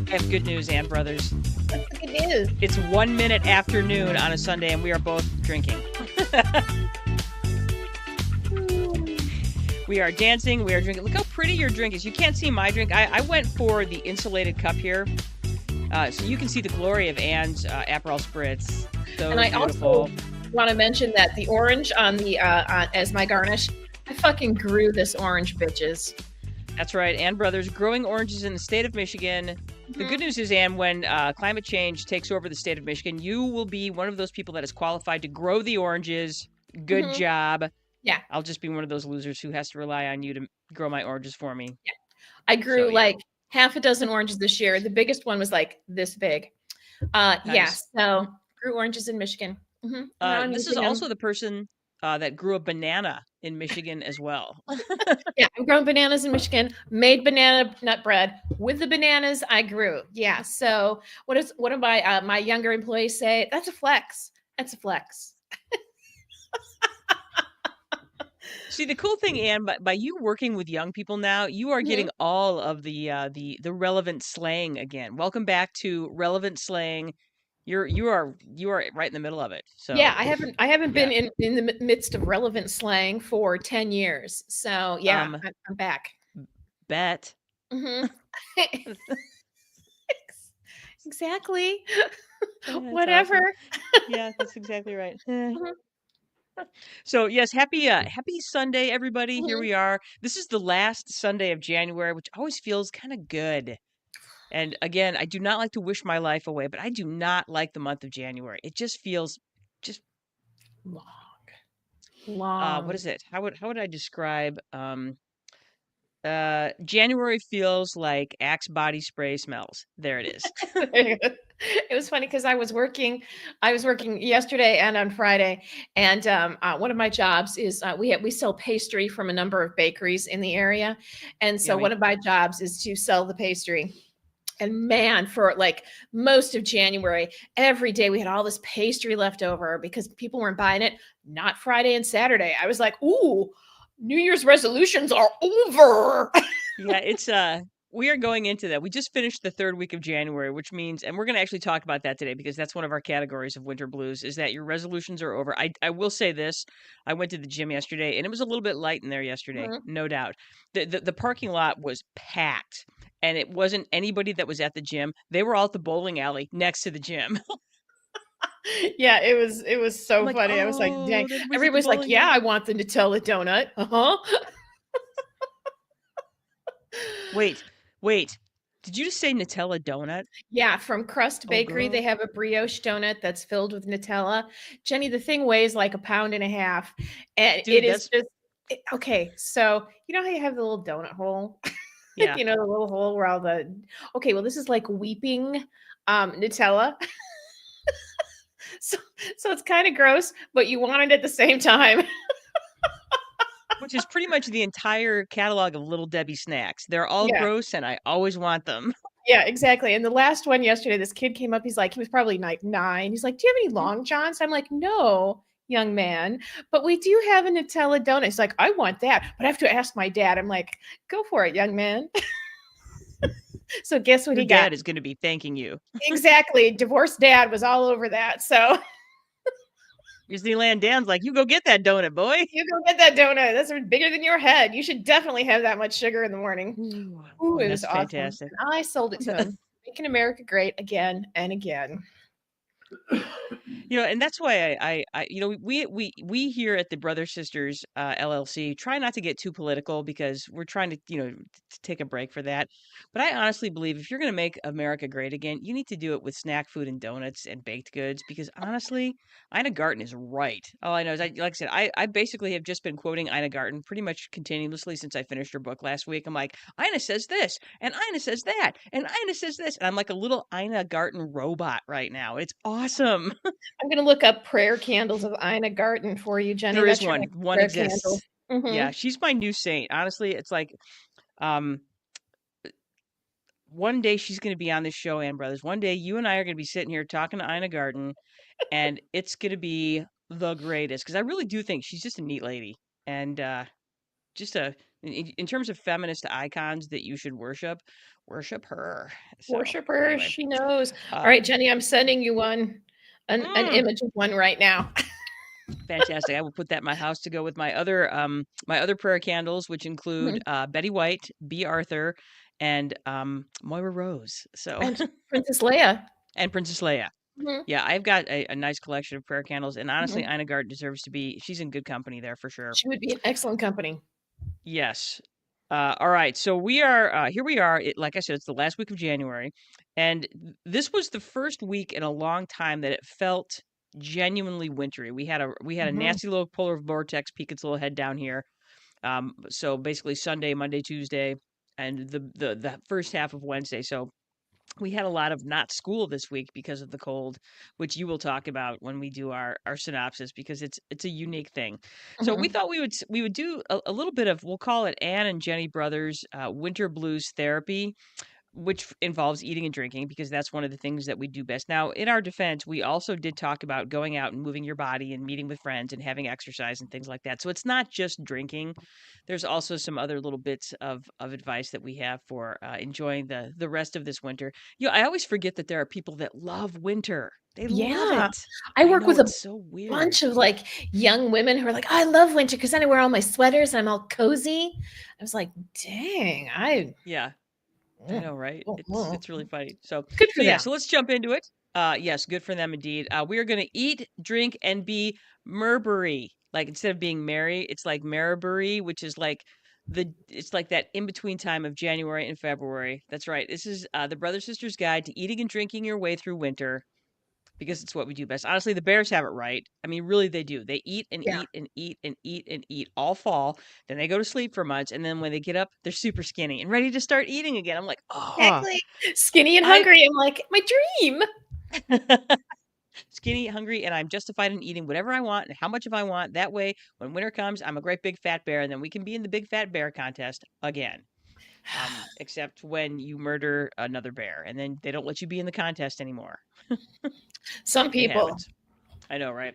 I have good news, Ann Brothers. What's the good news? It's 1 minute after noon on a Sunday, and we are both drinking. We are dancing. We are drinking. Look how pretty your drink is. You can't see my drink. I went for the insulated cup here, so you can see the glory of Ann's Aperol Spritz. So And I beautiful. also want to mention that the orange on the as my garnish, I fucking grew this orange, bitches. That's right. Ann Brothers growing oranges in the state of Michigan. The good news is, Ann, when climate change takes over the state of Michigan, you will be one of those people that is qualified to grow the oranges. Good job. Yeah. I'll just be one of those losers who has to rely on you to grow my oranges for me. Yeah. I grew So, yeah. like half a dozen oranges this year. The biggest one was like this big. Nice. Yeah, so grew oranges in Michigan. This is also the person that grew a banana in Michigan as well. Yeah, I've grown bananas in Michigan, made banana nut bread with the bananas I grew. Yeah. So what do my younger employees say? That's a flex. That's a flex. See, the cool thing, Ann, by you working with young people now, you are getting all of the relevant slang again. Welcome back to relevant slang. You are right in the middle of it. So yeah, I haven't been in the midst of relevant slang for 10 years. So yeah, I'm back. Bet. Exactly. Whatever. Awesome. Yeah, that's exactly right. So yes, happy Sunday, everybody. Here we are. This is the last Sunday of January, which always feels kind of good. And again, I do not like to wish my life away, but I do not like the month of January. It just feels just long. What is it? How would I describe January feels like Axe body spray smells. There it is. It was funny because I was working yesterday and on Friday, and one of my jobs is we sell pastry from a number of bakeries in the area, and so one of my jobs is to sell the pastry. And man, for like most of January, every day we had all this pastry left over because people weren't buying it. Not Friday and Saturday. I was like, ooh, New Year's resolutions are over. Yeah, it's we are going into that. We just finished the third week of January, which means, and we're going to actually talk about that today because that's one of our categories of winter blues, is that your resolutions are over. I will say this. I went to the gym yesterday and it was a little bit light in there yesterday, no doubt. The parking lot was packed and it wasn't anybody that was at the gym. They were all at the bowling alley next to the gym. Yeah, it was so funny. I was like, dang. Everybody's like, yeah, I want the Nutella donut. Wait. Did you just say Nutella donut? Yeah, from Crust Bakery. They have a brioche donut that's filled with Nutella. Jenny, the thing weighs like 1.5 pounds. And dude, it is just okay. So you know how you have the little donut hole? Yeah. You know, the little hole where all the well, this is like weeping Nutella. So it's kind of gross, but you want it at the same time. Which is pretty much the entire catalog of Little Debbie snacks. They're all gross and I always want them. Yeah, exactly. And the last one yesterday, this kid came up. He was probably like 9. He's like, do you have any Long Johns? I'm like, no, young man, but we do have a Nutella donut. He's like, I want that, but I have to ask my dad. I'm like, go for it, young man. So guess what? Your dad is going to be thanking you. Exactly. Divorced dad was all over that. So Disneyland Dan's like, you go get that donut, boy. You go get that donut. That's bigger than your head. You should definitely have that much sugar in the morning. Ooh, it was awesome. Fantastic. And I sold it to him. Making America great again and again. And that's why I we here at the Brother Sisters LLC try not to get too political because we're trying to to take a break for that. But I honestly believe if you're going to make America great again, you need to do it with snack food and donuts and baked goods because honestly, Ina Garten is right. All I know is like I said, I basically have just been quoting Ina Garten pretty much continuously since I finished her book last week. I'm like, Ina says this and Ina says that and Ina says this and I'm like a little Ina Garten robot right now. It's awesome. I'm going to look up prayer candles of Ina Garten for you, Jenny. There is one. One exists. Yeah, she's my new saint. Honestly, it's like one day she's going to be on this show, Ann Brothers. One day you and I are going to be sitting here talking to Ina Garten, and it's going to be the greatest because I really do think she's just a neat lady and just a in terms of feminist icons that you should worship her. So Worship her, anyway, she knows. All uh, right, Jenny, I'm sending you one, an mm, image of one right now. fantastic. I will put that in my house to go with my other prayer candles, which include Mhm. Betty White, B. Arthur, and Moira Rose. So And Princess Leia. and Princess Leia. Mhm, Yeah, I've got a nice collection of prayer candles, and honestly, mhm. Ina Garten deserves to be. She's in good company there for sure. She would be an excellent company. Yes. All right. So we are here. We are. Like I said, it's the last week of January, and this was the first week in a long time that it felt genuinely wintry. We had a Mhm. nasty little polar vortex peek its little head down here. So basically Sunday, Monday, Tuesday, and the first half of Wednesday. So we had a lot of not school this week because of the cold, which you will talk about when we do our synopsis because it's a unique thing. So we Mhm. thought we would do a little bit of, we'll call it Anne and Jenny Brothers winter blues therapy, which involves eating and drinking because that's one of the things that we do best. Now, in our defense, we also did talk about going out and moving your body and meeting with friends and having exercise and things like that. So it's not just drinking. There's also some other little bits of advice that we have for enjoying the rest of this winter. I always forget that there are people that love winter. They love Yeah. it. I I work know with a it's so weird. bunch of, like, young women who are like, "Oh, I love winter because then I wear all my sweaters and I'm all cozy." I was like, "Dang, I Yeah. I mm, know, right? oh, oh." It's really funny. So Good so for yeah, them. so let's jump into it. Yes, good for them indeed. We are gonna eat, drink, and be Merbury. Like instead of being merry, it's like Marbury, which is like it's like that in between time of January and February. That's right. This is the Brother Sisters Guide to Eating and Drinking Your Way Through Winter because it's what we do best. Honestly, the bears have it right. I mean, really, they do. They eat and Yeah. eat and eat and eat and eat all fall. Then they go to sleep for months, and then when they get up, they're super skinny and ready to start eating again. I'm like, oh, Exactly. Skinny and I hungry. I'm like, "My dream." skinny, hungry, and I'm justified in eating whatever I want and how much of I want. That way, when winter comes, I'm a great big fat bear, and then we can be in the big fat bear contest again. Except when you murder another bear, and then they don't let you be in the contest anymore. Some It people. happens. I know, right?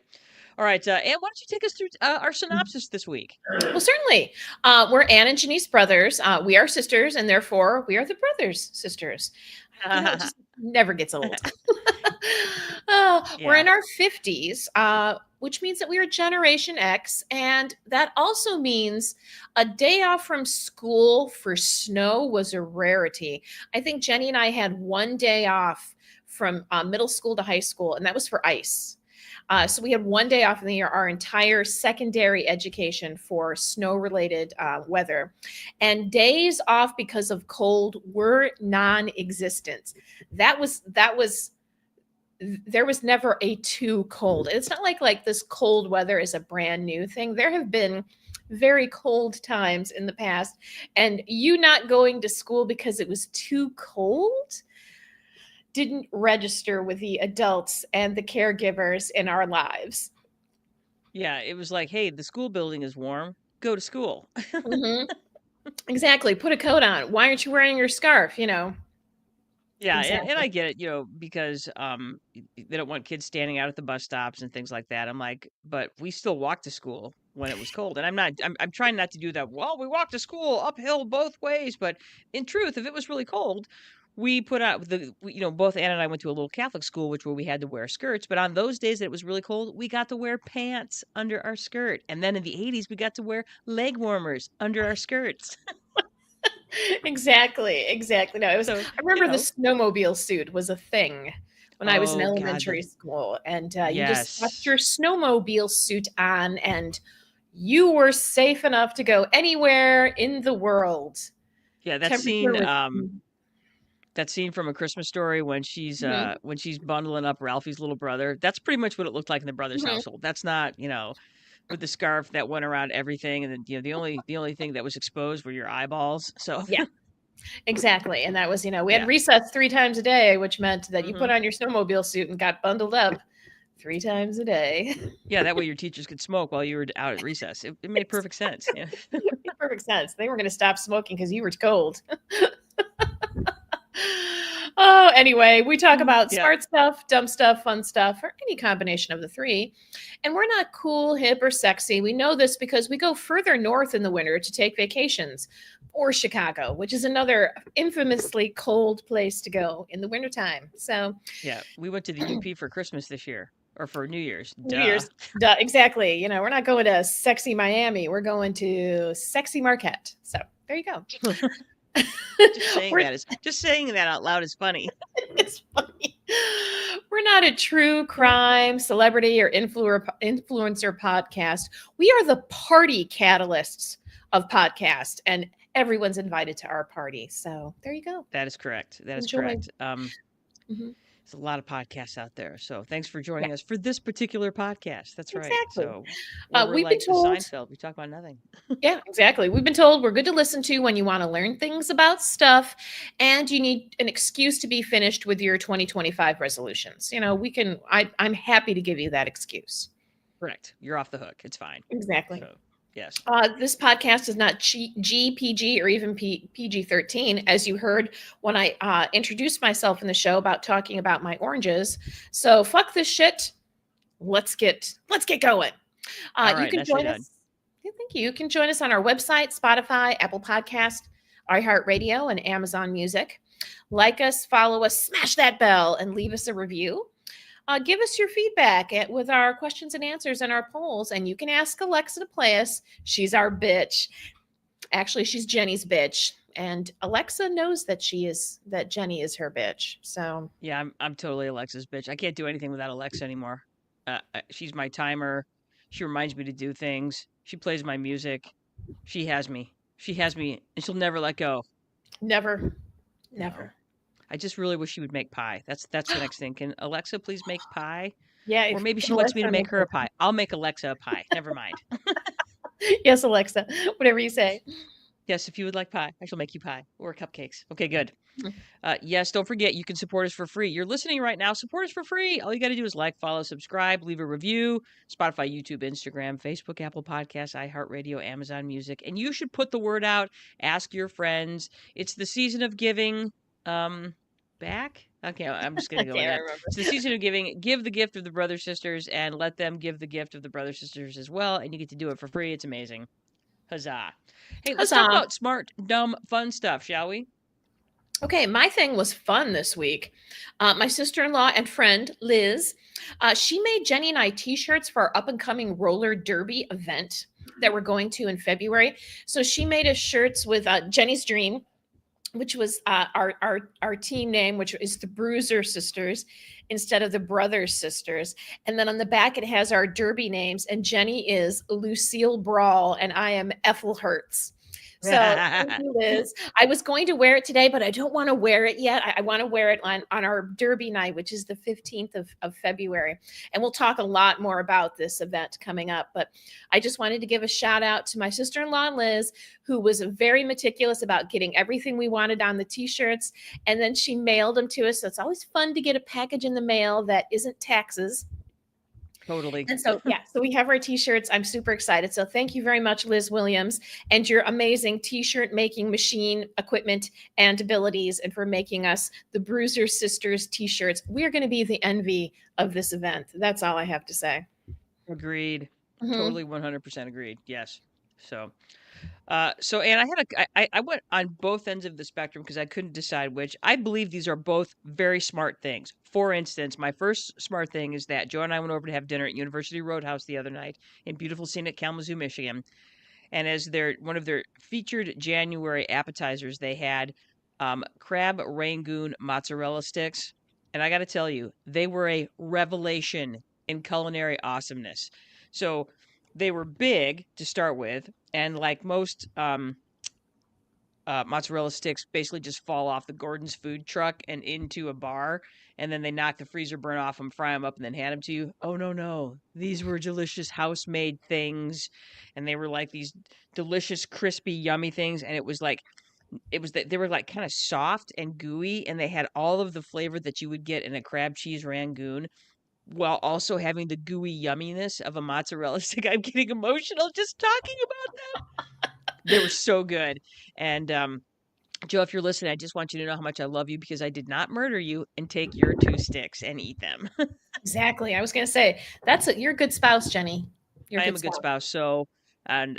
All right, Anne, why don't you take us through our synopsis this week? Well, certainly. We're Anne and Janice brothers. We are sisters, and therefore we are the brothers sisters. It just never gets old. We're Yeah. in our 50s, which means that we are Generation X. And that also means a day off from school for snow was a rarity. I think Jenny and I had one day off from middle school to high school, and that was for ice. So we had one day off in the year, our entire secondary education for snow related weather. And days off because of cold were non existent. There was never a too cold. It's not like this cold weather is a brand new thing. There have been very cold times in the past, and you not going to school because it was too cold didn't register with the adults and the caregivers in our lives. Yeah, it was like, "Hey, the school building is warm. Go to school." Mhm. Exactly. Put a coat on. Why aren't you wearing your scarf? You know. Yeah, and Exactly. I get it, because, they don't want kids standing out at the bus stops and things like that. I'm like, "But we still walked to school when it was cold," and I'm trying not to do that, "Well, we walked to school uphill both ways," but in truth, if it was really cold, we put out both Anna and I went to a little Catholic school, which where we had to wear skirts, but on those days that it was really cold, we got to wear pants under our skirt, and then in the '80s, we got to wear leg warmers under our skirts. Exactly. Exactly. No, it was. So, I remember the snowmobile suit was a thing when I was in oh god, the elementary school, and you just slapped yes. your snowmobile suit on, and you were safe enough to go anywhere in the world. Yeah, Temperature was. that scene from A Christmas Story Mhm, when she's bundling up Ralphie's little brother, that's pretty much what it looked like in the brothers' mhm. household. That's not, with the scarf that went around everything, and then, the only thing that was exposed were your eyeballs. So, Yeah. Exactly. And that was, we had yeah. recess 3 times a day, which meant that you put Mhm. on your snowmobile suit and got bundled up 3 times a day. Yeah, that way your teachers could smoke while you were out at recess. It made perfect sense. Yeah. It made perfect sense. They were going to stop smoking because you were cold. Oh, anyway, we talk about Yeah. smart stuff, dumb stuff, fun stuff, or any combination of the three. And we're not cool, hip, or sexy. We know this because we go further north in the winter to take vacations, or Chicago, which is another infamously cold place to go in the wintertime. So, Yeah. We went to the UP for Christmas this year or for New Year's. New Duh. Year's, duh, exactly. You know, we're not going to sexy Miami. We're going to sexy Marquette. So, there you go. We're Just saying that out loud is funny. It's funny. We're not a true crime, celebrity, or influencer podcast. We are the party catalysts of podcast, and everyone's invited to our party. So there you go. That is correct. That is Enjoy. correct. Mhm. There's a lot of podcasts out there. So thanks for Yeah, joining us for this particular podcast. That's right. exactly. So we're We've been like the told, Seinfeld. We talk about nothing. yeah, exactly. We've been told we're good to listen to when you want to learn things about stuff and you need an excuse to be finished with your 2025 resolutions. You know, I'm happy to give you that excuse. Correct. You're off the hook. It's fine. Exactly. So yes. This podcast is not GPG or even PG-13, as you heard when I introduced myself in the show about talking about my oranges. So fuck this shit. Let's get going. All You right. can Nicely join done. us. Yeah, thank you. You can join us on our website, Spotify, Apple Podcast, iHeartRadio, and Amazon Music. Like us, follow us, smash that bell, and leave us a review. Give us your feedback with our questions and answers and our polls, and you can ask Alexa to play us. She's our bitch. Actually, she's Jenny's bitch, and Alexa knows that Jenny is her bitch. So Yeah, I'm totally Alexa's bitch. I can't do anything without Alexa anymore. She's my timer. She reminds me to do things. She plays my music. She has me. She has me, and she'll never let go. never. No. I just really wish she would make pie. That's the next thing. Can Alexa please make pie? Yeah, Or maybe she wants me to make her a pie. I'll make Alexa a pie. Never mind. Yes, Alexa, whatever you say. Yes, if you would like pie, I shall make you pie or cupcakes. Okay, good. Mhm. Yes, don't forget you can support us for free. You're listening right now. Support us for free. All you got to do is like, follow, subscribe, leave a review. Spotify, YouTube, Instagram, Facebook, Apple Podcasts, iHeartRadio, Amazon Music, and you should put the word out. Ask your friends. It's the season of giving. Back. Okay, I'm just gonna go with that. It's the season of giving. Give the gift of the brothers sisters, and let them give the gift of the brothers sisters as well. And you get to do it for free. It's amazing. Huzzah! Hey, let's talk Huzzah. about smart, dumb, fun stuff, shall we? Okay, my thing was fun this week. My sister-in-law and friend Liz, she made Jenny and I T-shirts for our up-and-coming roller derby event that we're going to in February. So she made us shirts with Jenny's Dream, which was our team name, which is the Bruiser Sisters instead of the Brothers Sisters. And then on the back it has our derby names, and Jenny is Lucille Brawl, and I am Ethel Hertz. So thank you, Liz. I was going to wear it today, but I don't want to wear it yet. I want to wear it on our Derby night, which is the 15th of February. And we'll talk a lot more about this event coming up. But I just wanted to give a shout out to my sister-in-law, Liz, who was very meticulous about getting everything we wanted on the T-shirts. And then she mailed them to us. So it's always fun to get a package in the mail that isn't taxes. Totally. And so, yeah, so we have our T-shirts. I'm super excited. So thank you very much, Liz Williams, and your amazing T-shirt making machine equipment and abilities, and for making us the Bruiser Sisters T-shirts. We are going to be the envy of this event. That's all I have to say. Agreed. Mhm. Totally 100% agreed. Yes. So, and I went on both ends of the spectrum because I couldn't decide which. I believe these are both very smart things. For instance, my first smart thing is that Joe and I went over to have dinner at University Roadhouse the other night in beautiful scenic Kalamazoo, Michigan. And as one of their featured January appetizers, they had crab rangoon mozzarella sticks. And I got to tell you, they were a revelation in culinary awesomeness. So they were big to start with, and like most mozzarella sticks basically just fall off the Gordon's food truck and into a bar, and then they knock the freezer burn off them, fry them up, and then hand them to you. Oh, no, no. These were delicious house-made things, and they were like these delicious, crispy, yummy things, and they were like kind of soft and gooey, and they had all of the flavor that you would get in a crab cheese rangoon while also having the gooey yumminess of a mozzarella stick. I'm getting emotional just talking about them. They were so good. And Joe, if you're listening, I just want you to know how much I love you because I did not murder you and take your 2 sticks and eat them. Exactly. I was going to say you're a good spouse, Jenny. You're a I am good a good spouse. spouse, so and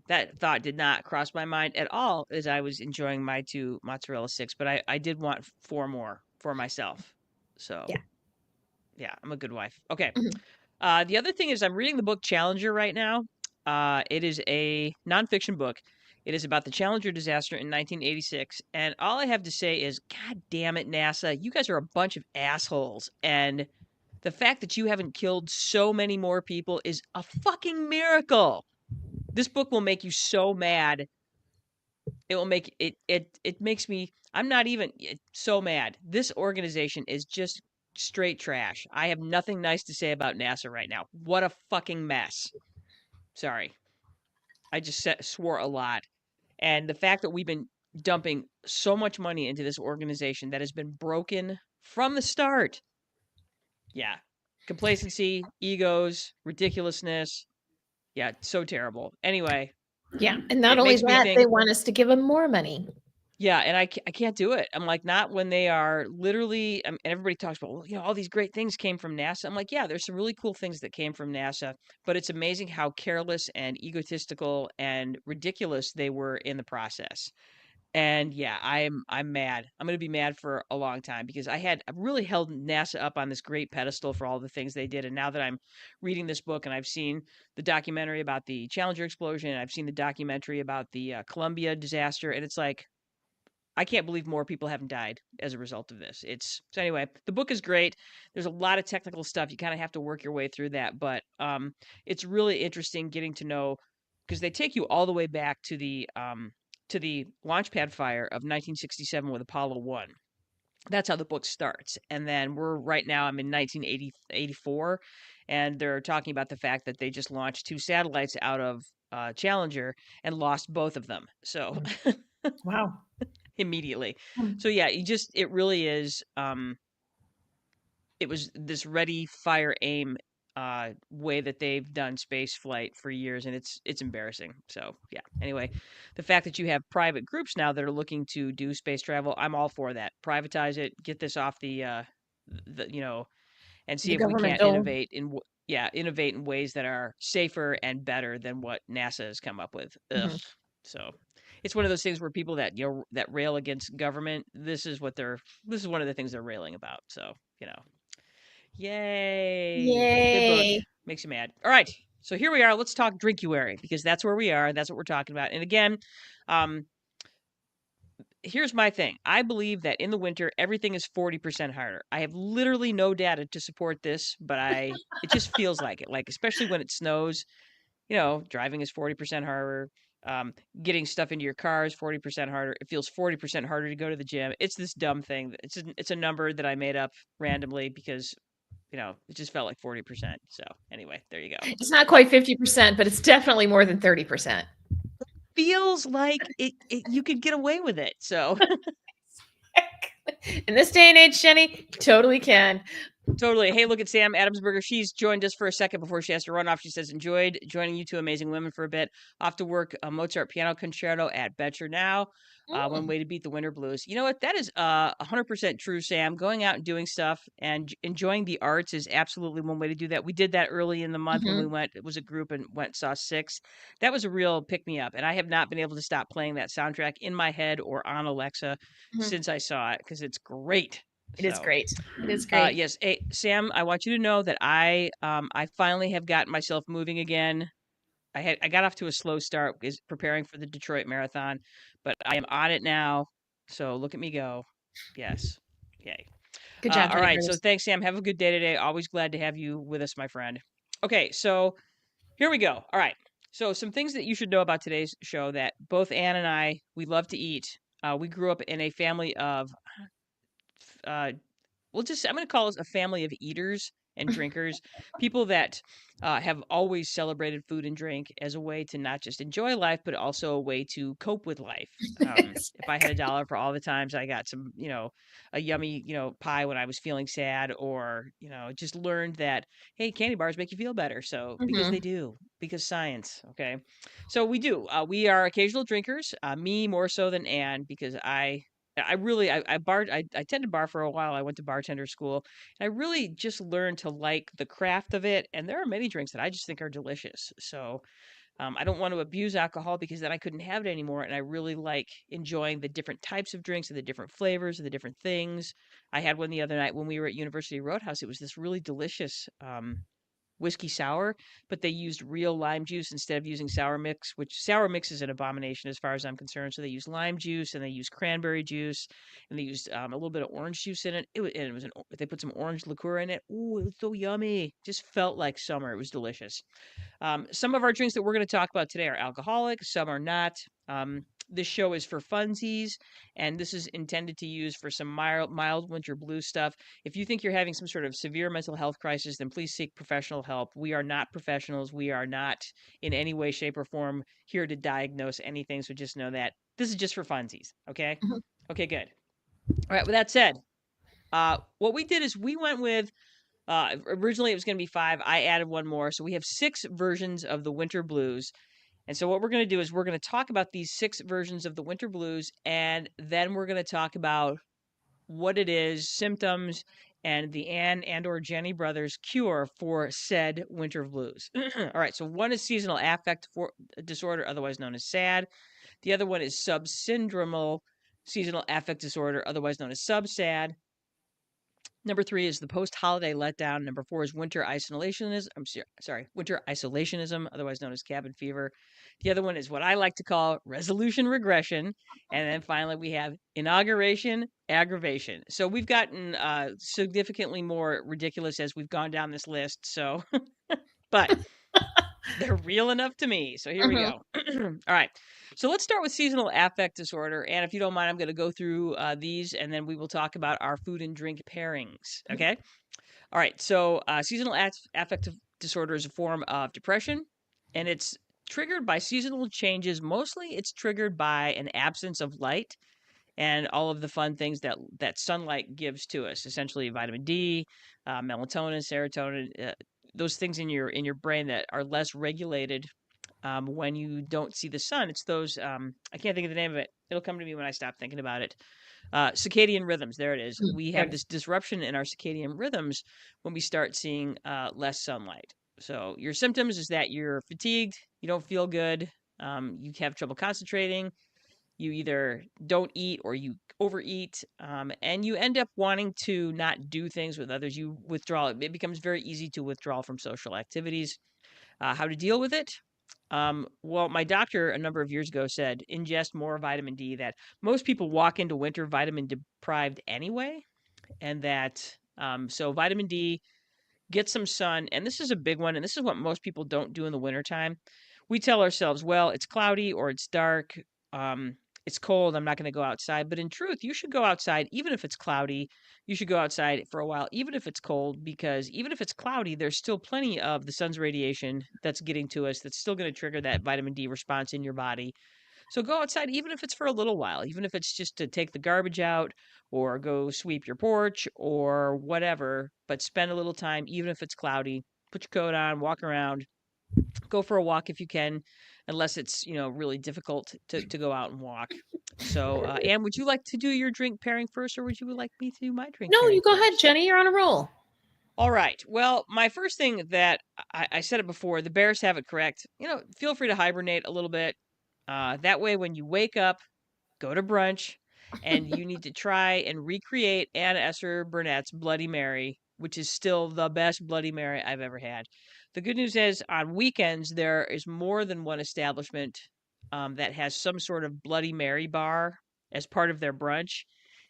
that thought did not cross my mind at all as I was enjoying my 2 mozzarella sticks, but I did want 4 more for myself. So, Yeah. yeah, I'm a good wife. Okay. Mhm. The other thing is I'm reading the book Challenger right now. It is a nonfiction book. It is about the Challenger disaster in 1986, and all I have to say is, God damn it, NASA, you guys are a bunch of assholes, and the fact that you haven't killed so many more people is a fucking miracle. This book will make you so mad. It will make it makes me I'm not even so mad. This organization is just straight trash. I have nothing nice to say about NASA right now. What a fucking mess. Sorry. I just swore a lot. And the fact that we've been dumping so much money into this organization that has been broken from the start. Yeah. Complacency, egos, ridiculousness. Yeah, so terrible. Anyway, Yeah. And not it only makes me that, they think, want us to give them more money. yeah, and I can't do it. I'm like, not when they are literally, and everybody talks about, well, all these great things came from NASA. I'm like, yeah, there's some really cool things that came from NASA, but it's amazing how careless and egotistical and ridiculous they were in the process. And yeah, I'm mad. I'm gonna be mad for a long time because I really held NASA up on this great pedestal for all the things they did. And now that I'm reading this book and I've seen the documentary about the Challenger explosion, and I've seen the documentary about the Columbia disaster, and it's like I can't believe more people haven't died as a result of this. It's so anyway, the book is great. There's a lot of technical stuff. You kind of have to work your way through that, but it's really interesting getting to know because they take you all the way back to the launch pad fire of 1967 with Apollo 1. That's how the book starts. And then I'm in 1984 and they're talking about the fact that they just launched 2 satellites out of Challenger and lost both of them. So Mm. Wow. immediately. Mm. So yeah, it really is it was this ready fire aim way that they've done space flight for years and it's embarrassing. So yeah. Anyway, the fact that you have private groups now that are looking to do space travel, I'm all for that. Privatize it, get this off the and see The if we government can't dole. innovate in ways that are safer and better than what NASA has come up with. Ugh. Mhm. So it's one of those things where people that that rail against government, this is one of the things they're railing about. So, yay. Good book. Yay. Makes you mad. All right. So here we are. Let's talk Drinkuary because that's where we are. That's what we're talking about. And again, um, here's my thing. I believe that in the winter everything is 40% harder. I have literally no data to support this, but it just feels like it. Like especially when it snows, driving is 40% harder. Um, Getting stuff into your car is 40% harder. It feels 40% harder to go to the gym. It's this dumb thing. It's a number that I made up randomly because, it just felt like 40%. So, anyway, there you go. It's not quite 50%, but it's definitely more than 30%. Feels like you could get away with it. So, In this day and age, Jenny, totally can. totally. Hey, look at Sam Adamsberger. She's joined us for a second before she has to run off. She says, enjoyed joining you two amazing women for a bit. Off to work a Mozart piano concerto at Betcher now. One Mm. way to beat the winter blues. You know what? That is 100% true, Sam. Going out and doing stuff and enjoying the arts is absolutely one way to do that. We did that early in the month when we Mhm. went. It was a group and saw Six. That was a real pick me up. And I have not been able to stop playing that soundtrack in my head or on Alexa Mhm. since I saw it because it's great. It is So. great. It is great. Yes. Hey, Sam, I want you to know that I finally have gotten myself moving again. I got off to a slow start is preparing for the Detroit Marathon, but I am on it now. So look at me go. Yes. Yay. Good job, All Jenny right. So Curtis. thanks, Sam. Have a good day today. Always glad to have you with us, my friend. Okay, so here we go. All right. So some things that you should know about today's show that both Ann and we love to eat. We grew up in a family of uh, I'm going to call us a family of eaters. and drinkers, people that have always celebrated food and drink as a way to not just enjoy life, but also a way to cope with life. If I had $1 for all the times I got some, a yummy, pie when I was feeling sad, or, just learned that, hey, candy bars make you feel better. So, because they Mhm. do, because science, okay? So we do. We are occasional drinkers. Me more so than Anne, because I really I tend to bar for a while. I went to bartender school. And I really just learned to like the craft of it. And there are many drinks that I just think are delicious. So I don't want to abuse alcohol, because then I couldn't have it anymore. And I really like enjoying the different types of drinks and the different flavors and the different things. I had one the other night when we were at University Roadhouse. It was this really delicious whiskey sour, but they used real lime juice instead of using sour mix, which sour mix is an abomination as far as I'm concerned. So they use lime juice, and they use cranberry juice, and they used a little bit of orange juice in it. They put some orange liqueur in it. Ooh, it was so yummy. Just felt like summer. It was delicious. Some of our drinks that we're going to talk about today are alcoholic, some are not. This show is for funsies, and this is intended to use for some mild winter blues stuff. If you think you're having some sort of severe mental health crisis, then please seek professional help. We are not professionals. We are not in any way, shape, or form here to diagnose anything. So just know that this is just for funsies. Okay. Mhm. Okay. Good. All right. With that said, what we did is we went with originally it was going to be 5. I added one more. So we have 6 versions of the winter blues. And so what we're going to do is we're going to talk about these 6 versions of the winter blues, and then we're going to talk about what it is, symptoms, and the Anne and or Jenny brothers cure for said winter blues. All right, so one is seasonal affect disorder, otherwise known as SAD. The other one is subsyndromal seasonal affect disorder, otherwise known as SubSAD. Number 3 is the post-holiday letdown. Number 4 is winter isolationism. Winter isolationism, otherwise known as cabin fever. The other one is what I like to call resolution regression. And then finally, we have inauguration aggravation. So we've gotten significantly more ridiculous as we've gone down this list. So, but they're real enough to me. So here we Mhm. go. All right. So let's start with seasonal affect disorder. And if you don't mind, I'm going to go through these, and then we will talk about our food and drink pairings. Okay. All right. So seasonal affective disorder is a form of depression, and it's triggered by seasonal changes. Mostly it's triggered by an absence of light and all of the fun things that sunlight gives to us, essentially vitamin D, melatonin, serotonin, those things in your brain that are less regulated when you don't see the sun. It's those I can't think of the name of it. It'll come to me when I stop thinking about it. Circadian rhythms. There it is. Mm, We there have it is. this disruption in our circadian rhythms when we start seeing less sunlight. So your symptoms is that you're fatigued, you don't feel good, you have trouble concentrating, you either don't eat or you overeat, and you end up wanting to not do things with others. You withdraw. It becomes very easy to withdraw from social activities. How to deal with it? Well, my doctor a number of years ago said ingest more vitamin D, that most people walk into winter vitamin deprived anyway. And that, so vitamin D, get some sun. And this is a big one. And this is what most people don't do in the wintertime. We tell ourselves, well, it's cloudy or it's dark. Um, it's cold. I'm not going to go outside. But in truth, you should go outside even if it's cloudy. You should go outside for a while, even if it's cold, because even if it's cloudy, there's still plenty of the sun's radiation that's getting to us, that's still going to trigger that vitamin D response in your body. So go outside, even if it's for a little while, even if it's just to take the garbage out or go sweep your porch or whatever, but spend a little time, even if it's cloudy. Put your coat on, walk around, go for a walk if you can, unless it's, really difficult to go out and walk. So, Anne, would you like to do your drink pairing first, or would you like me to do my drink No, pairing you go ahead, first? Jenny. You're on a roll. All right. Well, my first thing that I said it before, the bears have it correct. Feel free to hibernate a little bit. That way, when you wake up, go to brunch, and you need to try and recreate Anna Esser Burnett's Bloody Mary, which is still the best Bloody Mary I've ever had. The good news is on weekends, there is more than one establishment that has some sort of Bloody Mary bar as part of their brunch.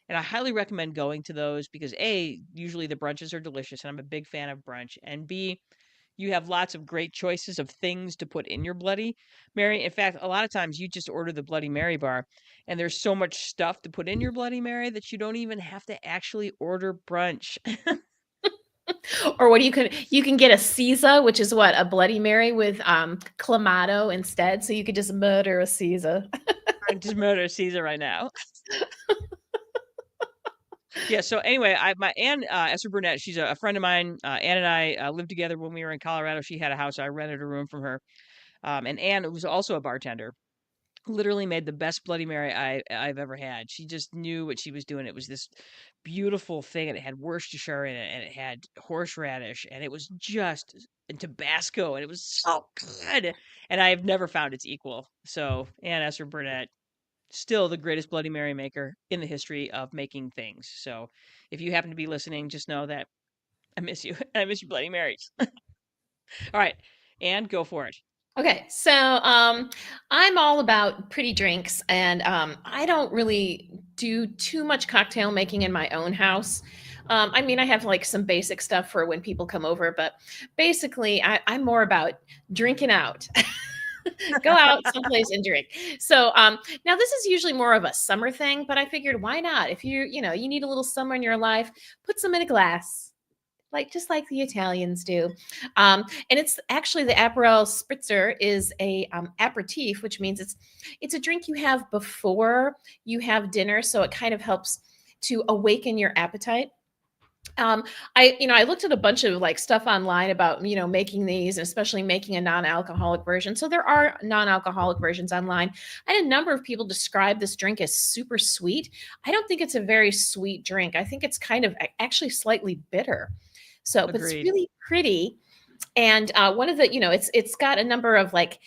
And I highly recommend going to those because A, usually the brunches are delicious, and I'm a big fan of brunch. And B, you have lots of great choices of things to put in your Bloody Mary. In fact, a lot of times you just order the Bloody Mary bar, and there's so much stuff to put in your Bloody Mary that you don't even have to actually order brunch. Or what you can get a Caesar, which is what? A Bloody Mary with, Clamato instead, so you could just murder a Caesar. I just murder Caesar right now. Yeah, so anyway, my Ann, Esther Burnett, she's a friend of mine. Ann and I lived together when we were in Colorado. She had a house. I rented a room from her. And Ann was also a bartender. Literally made the best Bloody Mary I've ever had. She just knew what she was doing. It was this beautiful thing, and it had Worcestershire in it, and it had horseradish, and it was just and Tabasco, and it was so good. And I have never found its equal. So Ann Esther Burnett, still the greatest Bloody Mary maker in the history of making things. So if you happen to be listening, just know that I miss you. I miss you, Bloody Marys. All right, and go for it. Okay, so I'm all about pretty drinks, and I don't really do too much cocktail making in my own house. I mean, I have like some basic stuff for when people come over, but basically, I'm more about drinking out. Go out someplace and drink. So now this is usually more of a summer thing, but I figured why not? If you need a little summer in your life, put some in a glass like just like the Italians do. And it's actually the Aperol Spritzer is a aperitif, which means it's a drink you have before you have dinner, so it kind of helps to awaken your appetite. Um, I looked at a bunch of like stuff online about making these, and especially making a non-alcoholic version. So there are non-alcoholic versions online. I had a number of people describe this drink as super sweet. I don't think it's a very sweet drink. I think it's kind of actually slightly bitter. So, but it's Agreed. really pretty. And one of the, it's got a number of like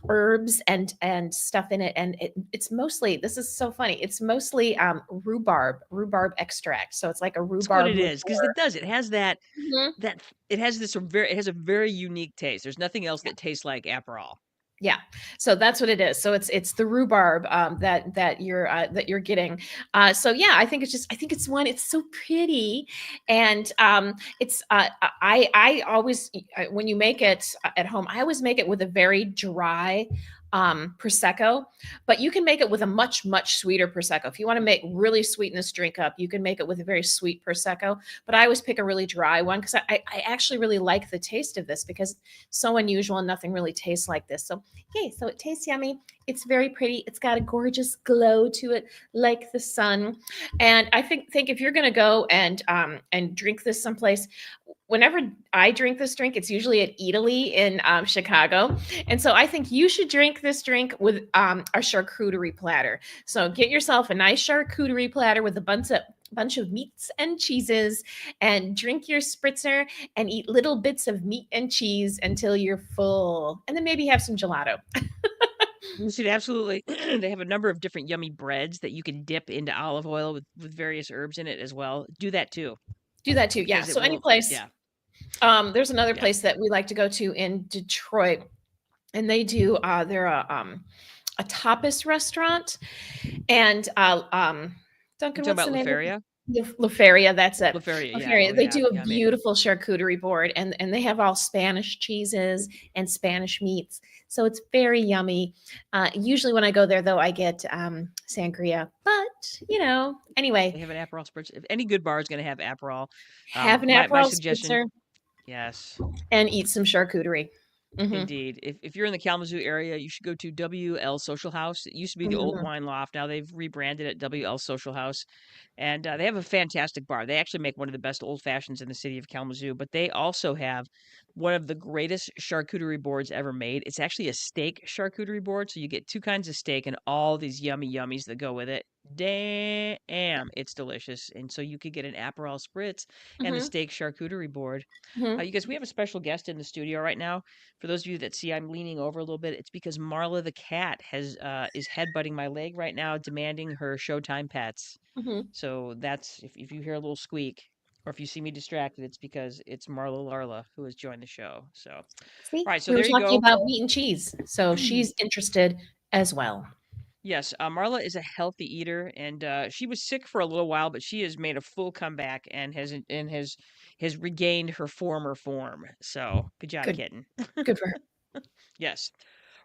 herbs and stuff in it, and it's mostly. This is so funny. It's mostly rhubarb extract. So it's like a That's what rhubarb it is, because liqueur. it does. It has that Mhm. that it has this very it has a very unique taste. There's nothing else that tastes like Aperol. Yeah, so that's what it is. So it's the rhubarb that you're getting. So yeah, I think it's one. It's so pretty, and it's I always when you make it at home, I always make it with a very dry prosecco, but you can make it with a much sweeter prosecco. If you want to make really sweeten this drink up, you can make it with a very sweet prosecco. But I always pick a really dry one because I actually really like the taste of this because it's so unusual and nothing really tastes like this. So okay, so it tastes yummy. It's very pretty. It's got a gorgeous glow to it, like the sun. And I think if you're going to go and drink this someplace, whenever I drink this drink, it's usually at Italy in Chicago. And so I think you should drink this drink with a charcuterie platter. So get yourself a nice charcuterie platter with a bunch of meats and cheeses, and drink your spritzer and eat little bits of meat and cheese until you're full, and then maybe have some gelato. You should absolutely. They have a number of different yummy breads that you can dip into olive oil with various herbs in it as well. Do that too, Do that too. Yeah. because it So any will. place. Yeah, There's another yeah. place that we like to go to in Detroit, and they do. They're a tapas restaurant, and You Duncan, talking what's the about name of Laferia? Laferia? That's it. Laferia. Yeah. Laferia. Oh They yeah. do a Yummy. beautiful charcuterie board, and they have all Spanish cheeses and Spanish meats. So it's very yummy. Usually when I go there, though, I get sangria. But They anyway, have an Aperol spritz. If any good bar is going to have Aperol, have an my Aperol suggestion. spritzer Yes. and eat some charcuterie. Hmm. Indeed. If you're in the Kalamazoo area, you should go to WL Social House. It used to be the old Hmm. wine loft. Now they've rebranded it WL Social House. And they have a fantastic bar. They actually make one of the best old fashions in the city of Kalamazoo, but they also have one of the greatest charcuterie boards ever made. It's actually a steak charcuterie board. So you get two kinds of steak and all these yummy yummies that go with it. Damn, it's delicious. And so you could get an Aperol Spritz and the Hmm. steak charcuterie board. Hmm. You guys, we have a special guest in the studio right now. For those of you that see I'm leaning over a little bit, it's because Marla the cat has is headbutting my leg right now, demanding her Showtime pets. Hmm. So that's if you hear a little squeak or if you see me distracted, it's because it's Marla Larla who has joined the show. So, all See, right, so we were there you talking go. about meat and cheese, so she's interested as well. Yes, Marla is a healthy eater, and she was sick for a little while, but she has made a full comeback and has regained her former form. So, good job, Good, kitten. good for her. Yes.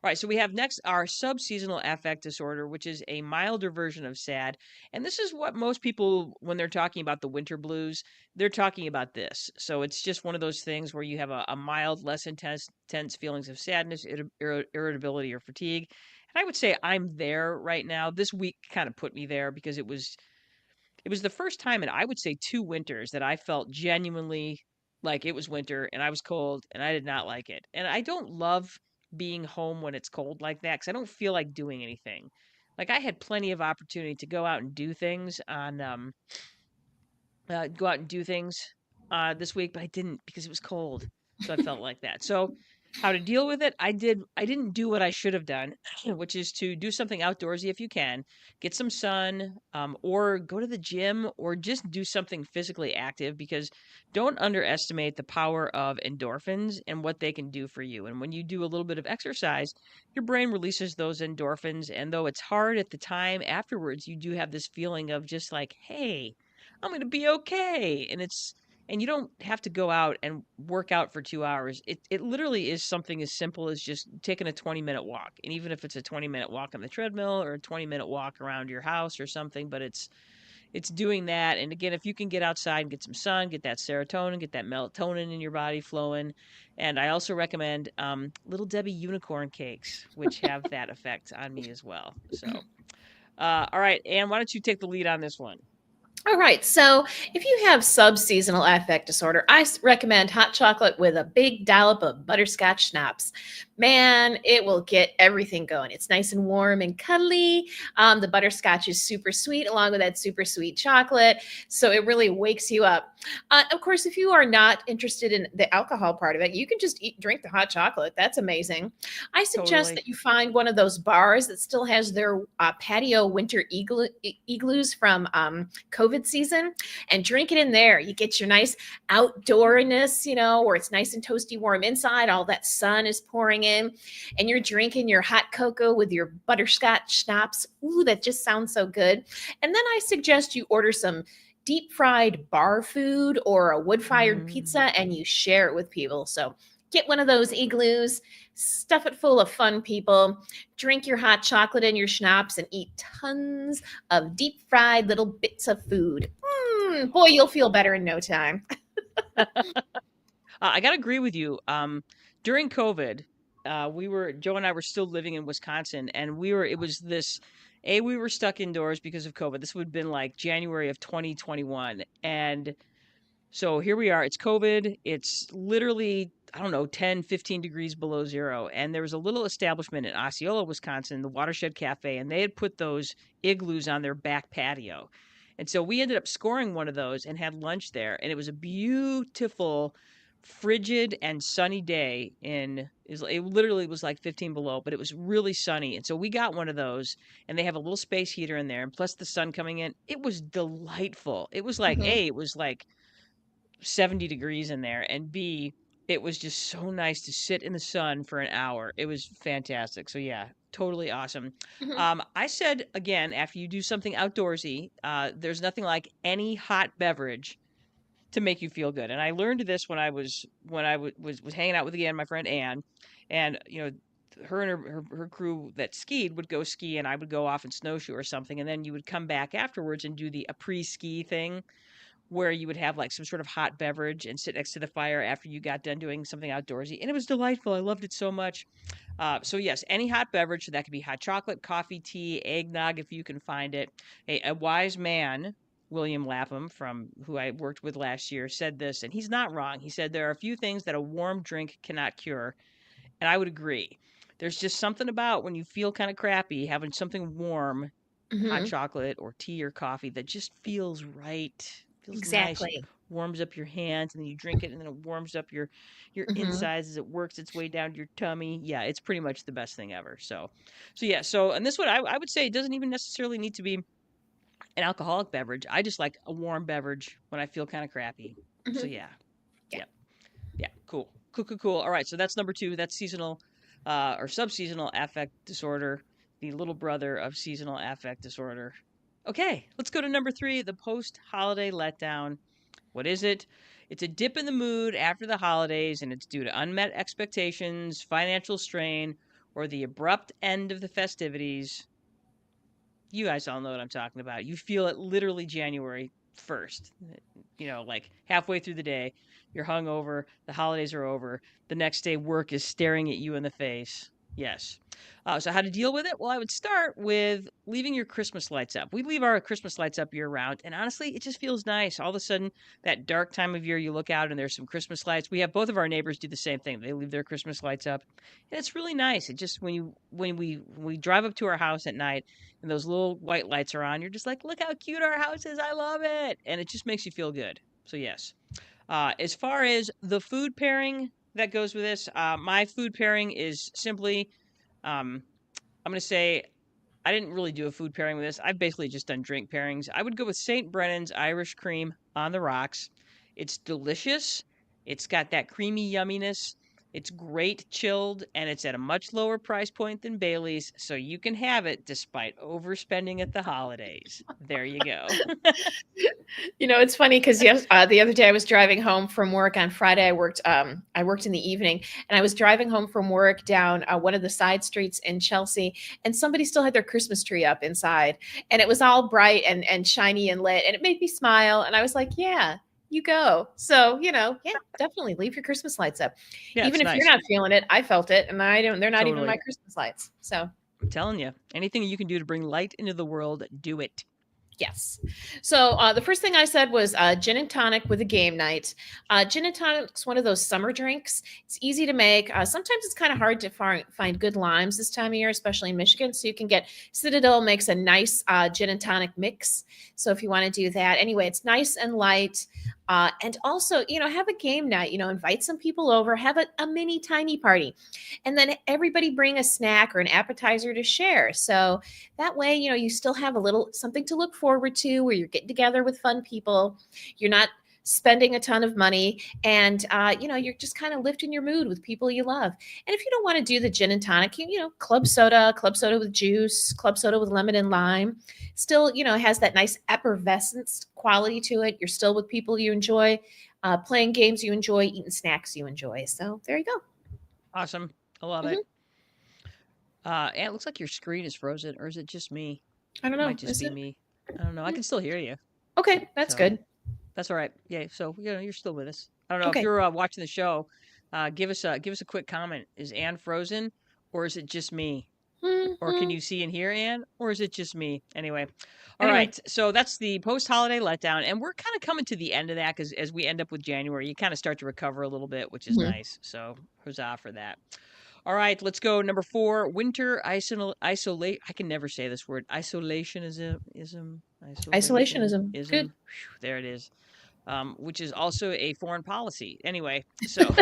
All right, so we have next our subseasonal affect disorder, which is a milder version of sad. And this is what most people, when they're talking about the winter blues, they're talking about this. So it's just one of those things where you have a mild, less intense feelings of sadness, irritability, or fatigue. And I would say I'm there right now. This week kind of put me there because it was the first time in I would say 2 winters that I felt genuinely like it was winter and I was cold and I did not like it. And I don't love being home when it's cold like that because I don't feel like doing anything. Like I had plenty of opportunity to go out and do things this week, but I didn't because it was cold. So I felt like that. So how to deal with it? I didn't do what I should have done, which is to do something outdoorsy if you can, get some sun, or go to the gym or just do something physically active because don't underestimate the power of endorphins and what they can do for you. And when you do a little bit of exercise, your brain releases those endorphins. And though it's hard at the time, afterwards, you do have this feeling of just like, hey, I'm going to be okay. And you don't have to go out and work out for 2 hours. It literally is something as simple as just taking a 20-minute walk. And even if it's a 20-minute walk on the treadmill or a 20-minute walk around your house or something, but it's doing that. And again, if you can get outside and get some sun, get that serotonin, get that melatonin in your body flowing. And I also recommend Little Debbie unicorn cakes, which have that effect on me as well. So, all right, Anne, why don't you take the lead on this one? All right. So if you have subseasonal affect disorder, recommend hot chocolate with a big dollop of butterscotch schnapps. Man, it will get everything going. It's nice and warm and cuddly. The butterscotch is super sweet, along with that super sweet chocolate. So it really wakes you up. Of course, if you are not interested in the alcohol part of it, you can just drink the hot chocolate. That's amazing. I suggest Totally. that you find one of those bars that still has their patio winter igloos from COVID season and drink it in there. You get your nice outdoorness, where it's nice and toasty warm inside, all that sun is pouring in, and you're drinking your hot cocoa with your butterscotch schnapps. Ooh, that just sounds so good. And then I suggest you order some deep fried bar food or a wood fired pizza Mm. and you share it with people. So get one of those igloos, stuff it full of fun people, drink your hot chocolate and your schnapps, and eat tons of deep fried little bits of food. Boy, you'll feel better in no time. I gotta agree with you. During COVID, Joe and I were still living in Wisconsin, and we were stuck indoors because of COVID. This would have been like January of 2021. And so here we are. It's COVID. It's literally, I don't know, 10, 15 degrees below zero. And there was a little establishment in Osceola, Wisconsin, the Watershed Cafe, and they had put those igloos on their back patio. And so we ended up scoring one of those and had lunch there. And it was a beautiful, frigid and sunny day it literally was like 15 below, but it was really sunny. And so we got one of those and they have a little space heater in there and plus the sun coming in. It was delightful. It was like, Mhm, A, it was like 70 degrees in there, and B, it was just so nice to sit in the sun for an hour. It was fantastic. So yeah, totally awesome. mhm, I said again, after you do something outdoorsy, there's nothing like any hot beverage to make you feel good. And I learned this when I was hanging out with again my friend Anne, and her and her crew that skied would go ski, and I would go off and snowshoe or something, and then you would come back afterwards and do the après ski thing where you would have like some sort of hot beverage and sit next to the fire after you got done doing something outdoorsy. And it was delightful. I loved it so much. So, yes, any hot beverage. So that could be hot chocolate, coffee, tea, eggnog, if you can find it. A wise man, William Lapham, from who I worked with last year, said this, and he's not wrong. He said, there are a few things that a warm drink cannot cure. And I would agree. There's just something about when you feel kind of crappy, having something warm, hot mhm. chocolate or tea or coffee that just feels right. Feels nice. It Exactly. warms up your hands and then you drink it and then it warms up your Mhm, insides as it works its way down to your tummy. Yeah, it's pretty much the best thing ever. So yeah, so and this one I would say it doesn't even necessarily need to be an alcoholic beverage. I just like a warm beverage when I feel kind of crappy. So mhm. yeah. Yeah. Yeah. Yeah. Cool. Cool, cool, cool. All right, so that's number 2. That's seasonal or subseasonal affect disorder, the little brother of seasonal affect disorder. Okay, let's go to number 3, the post-holiday letdown. What is it? It's a dip in the mood after the holidays, and it's due to unmet expectations, financial strain, or the abrupt end of the festivities, you guys all know what I'm talking about. You feel it literally January 1st. Like halfway through the day, you're hungover, the holidays are over, the next day work is staring at you in the face. Yes. So how to deal with it? Well, I would start with leaving your Christmas lights up. We leave our Christmas lights up year round, and honestly, it just feels nice. All of a sudden, that dark time of year, you look out and there's some Christmas lights. We have both of our neighbors do the same thing. They leave their Christmas lights up, and it's really nice. It just when we drive up to our house at night and those little white lights are on, you're just like, look how cute our house is. I love it, and it just makes you feel good. So yes. As far as the food pairing that goes with this, my food pairing is simply, I'm going to say, I didn't really do a food pairing with this. I've basically just done drink pairings. I would go with St. Brennan's Irish Cream on the rocks. It's delicious. It's got that creamy yumminess. It's great chilled, and it's at a much lower price point than Bailey's, so you can have it despite overspending at the holidays. There you go. It's funny because the other day I was driving home from work on Friday. I worked in the evening, and I was driving home from work down one of the side streets in Chelsea, and somebody still had their Christmas tree up inside, and it was all bright and shiny and lit, and it made me smile. And I was like, "Yeah, you go." So yeah, definitely leave your Christmas lights up, Yeah, even it's if you're nice. not feeling it. I felt it, and I don't. They're not even my Totally. Christmas lights. So I'm telling you, anything you can do to bring light into the world, do it. yes. So the first thing I said was gin and tonic with a game night. Gin and tonic's one of those summer drinks. It's easy to make. Sometimes it's kind of hard to find good limes this time of year, especially in Michigan. So you can get Citadel makes a nice gin and tonic mix. So if you want to do that, anyway, it's nice and light. And also, have a game night. Invite some people over, have a mini tiny party, and then everybody bring a snack or an appetizer to share. So that way, you still have a little something to look forward to where you're getting together with fun people. You're not spending a ton of money, and you're just kind of lifting your mood with people you love. And if you don't want to do the gin and tonic, club soda with juice, club soda with lemon and lime, still has that nice effervescence quality to it. You're still with people you enjoy, playing games you enjoy, eating snacks you enjoy. So there you go. Awesome. I love Mhm. it. And it looks like your screen is frozen, or is it just me? I don't Might know. just Is be it? me. I don't know. I Mm. can still hear you. Okay, that's So good. that's all right. Yeah. So you're still with us. I don't know if Okay. you're watching the show. Give us a quick comment. Is Anne frozen, or is it just me? Or can Mhm. you see and hear Anne, or is it just me? Anyway, all Anyway. right. So that's the post-holiday letdown, and we're kind of coming to the end of that because as we end up with January, you kind of start to recover a little bit, which is Mhm. nice. So huzzah for that. All right, let's go. Number 4, winter isolate. I can never say this word. Isolationism. Good. Isolationism. There it is. Which is also a foreign policy. Anyway, so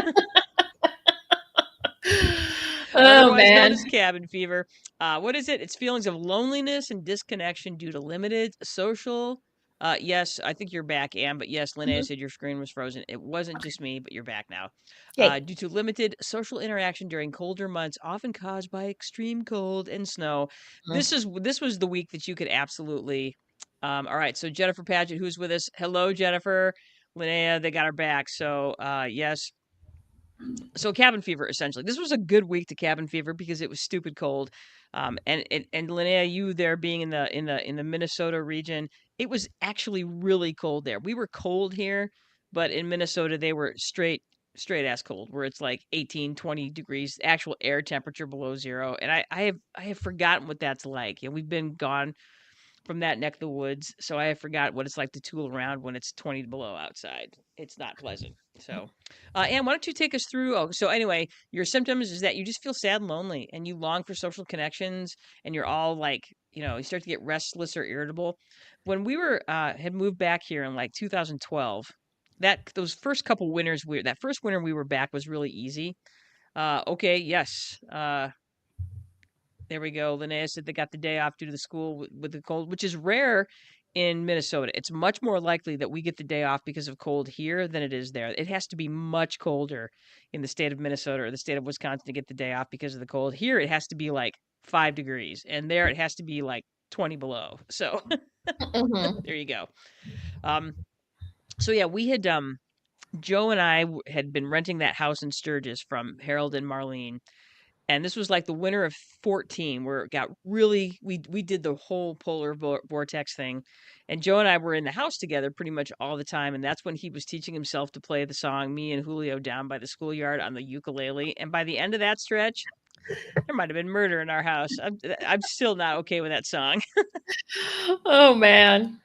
Oh otherwise known man. as cabin fever. What is it? It's feelings of loneliness and disconnection due to limited social. Yes, I think you're back, Anne. But yes, Linnea Mhm. said your screen was frozen. It wasn't just me, but you're back now. Yay. Due to limited social interaction during colder months, often caused by extreme cold and snow. Mhm. This was the week that you could absolutely. All right, so Jennifer Paget, who's with us? Hello, Jennifer. Linnea, they got her back. So yes, so cabin fever essentially. This was a good week to cabin fever because it was stupid cold. And Linnea, you there being in the Minnesota region, it was actually really cold there. We were cold here, but in Minnesota they were straight ass cold where it's like 18, 20 degrees actual air temperature below zero. And I have forgotten what that's like. We've been gone from that neck of the woods, so I forgot what it's like to tool around when it's 20 below outside. It's not pleasant. So, Anne, why don't you take us through? Oh, so anyway, your symptoms is that you just feel sad and lonely, and you long for social connections, and you're all like, you start to get restless or irritable. When we were had moved back here in like 2012, those first couple winters, that first winter we were back was really easy. Okay, yes. There we go. Linnea said they got the day off due to the school with the cold, which is rare in Minnesota. It's much more likely that we get the day off because of cold here than it is there. It has to be much colder in the state of Minnesota or the state of Wisconsin to get the day off because of the cold. Here it has to be like 5 degrees, and there it has to be like 20 below. So Mhm. there you go. Um, so yeah, we had Joe and I had been renting that house in Sturgis from Harold and Marlene, And this was like the winter of 14 where it got really we did the whole polar vortex thing. And Joe and I were in the house together pretty much all the time, and that's when he was teaching himself to play the song Me and Julio Down by the Schoolyard on the ukulele. And by the end of that stretch, there might have been murder in our house. I'm still not okay with that song. Oh man.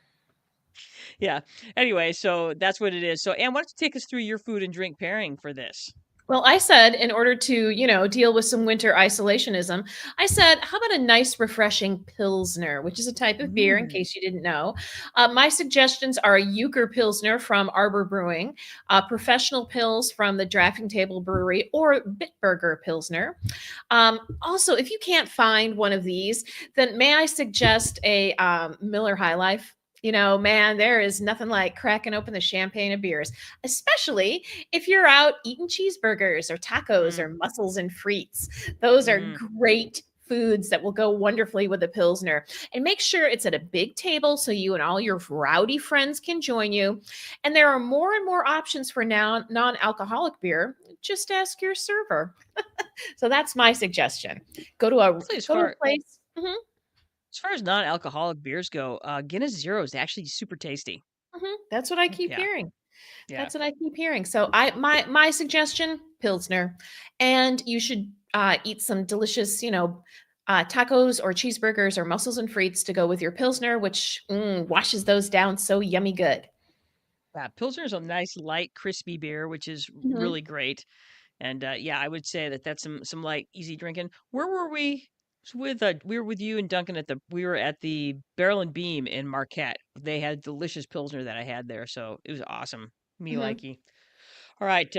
Yeah. Anyway, so that's what it is. So Anne, why don't you take us through your food and drink pairing for this? Well, I said in order to, deal with some winter isolationism, I said, how about a nice, refreshing Pilsner, which is a type of beer, in Mm. case you didn't know. My suggestions are a Euchre Pilsner from Arbor Brewing, Professional Pills from the Drafting Table Brewery, or Bitburger Pilsner. Also, if you can't find one of these, then may I suggest a Miller High Life? Man, there is nothing like cracking open the champagne of beers, especially if you're out eating cheeseburgers or tacos Mm. or mussels and frites. Those are Mm. great foods that will go wonderfully with a Pilsner. And make sure it's at a big table so you and all your rowdy friends can join you. And there are more and more options for now non-alcoholic beer. Just ask your server. So that's my suggestion. Go to a Actually, go to a place. Mhm, as far as non-alcoholic beers go, Guinness Zero is actually super tasty. mhm. That's what I keep Yeah. hearing. Yeah. That's what I keep hearing. So my suggestion, Pilsner, and you should eat some delicious, tacos or cheeseburgers or mussels and frites to go with your Pilsner, which washes those down so yummy good. Yeah, Pilsner's a nice light, crispy beer, which is Mhm. really great. And yeah, I would say that that's some light, easy drinking. Where were we? It's with we were with you and Duncan at the Barrel and Beam in Marquette. They had delicious Pilsner that I had there, so it was awesome. Me Mhm. likey. All right.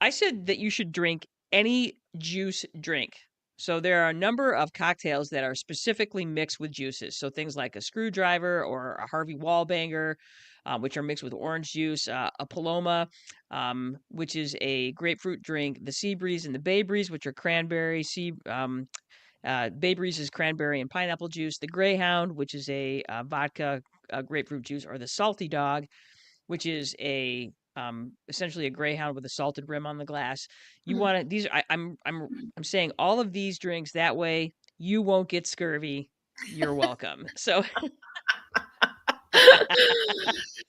I said that you should drink any juice drink. So there are a number of cocktails that are specifically mixed with juices. So things like a screwdriver or a Harvey Wallbanger, which are mixed with orange juice, a Paloma, which is a grapefruit drink, the Sea Breeze and the Bay Breeze, which are cranberry, Bay Breeze is cranberry and pineapple juice, the Greyhound, which is a vodka grapefruit juice, or the Salty Dog, which is a essentially a greyhound with a salted rim on the glass. You Mhm. want to these I'm saying all of these drinks that way you won't get scurvy. You're welcome. So, you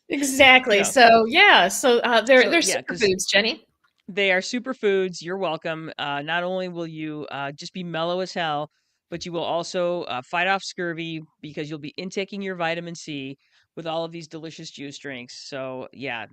Exactly. know, So yeah, so they're yeah, cuz superfoods, Jenny. they are superfoods. You're welcome. Not only will you just be mellow as hell, but you will also fight off scurvy because you'll be intaking your vitamin C with all of these delicious juice drinks. So yeah,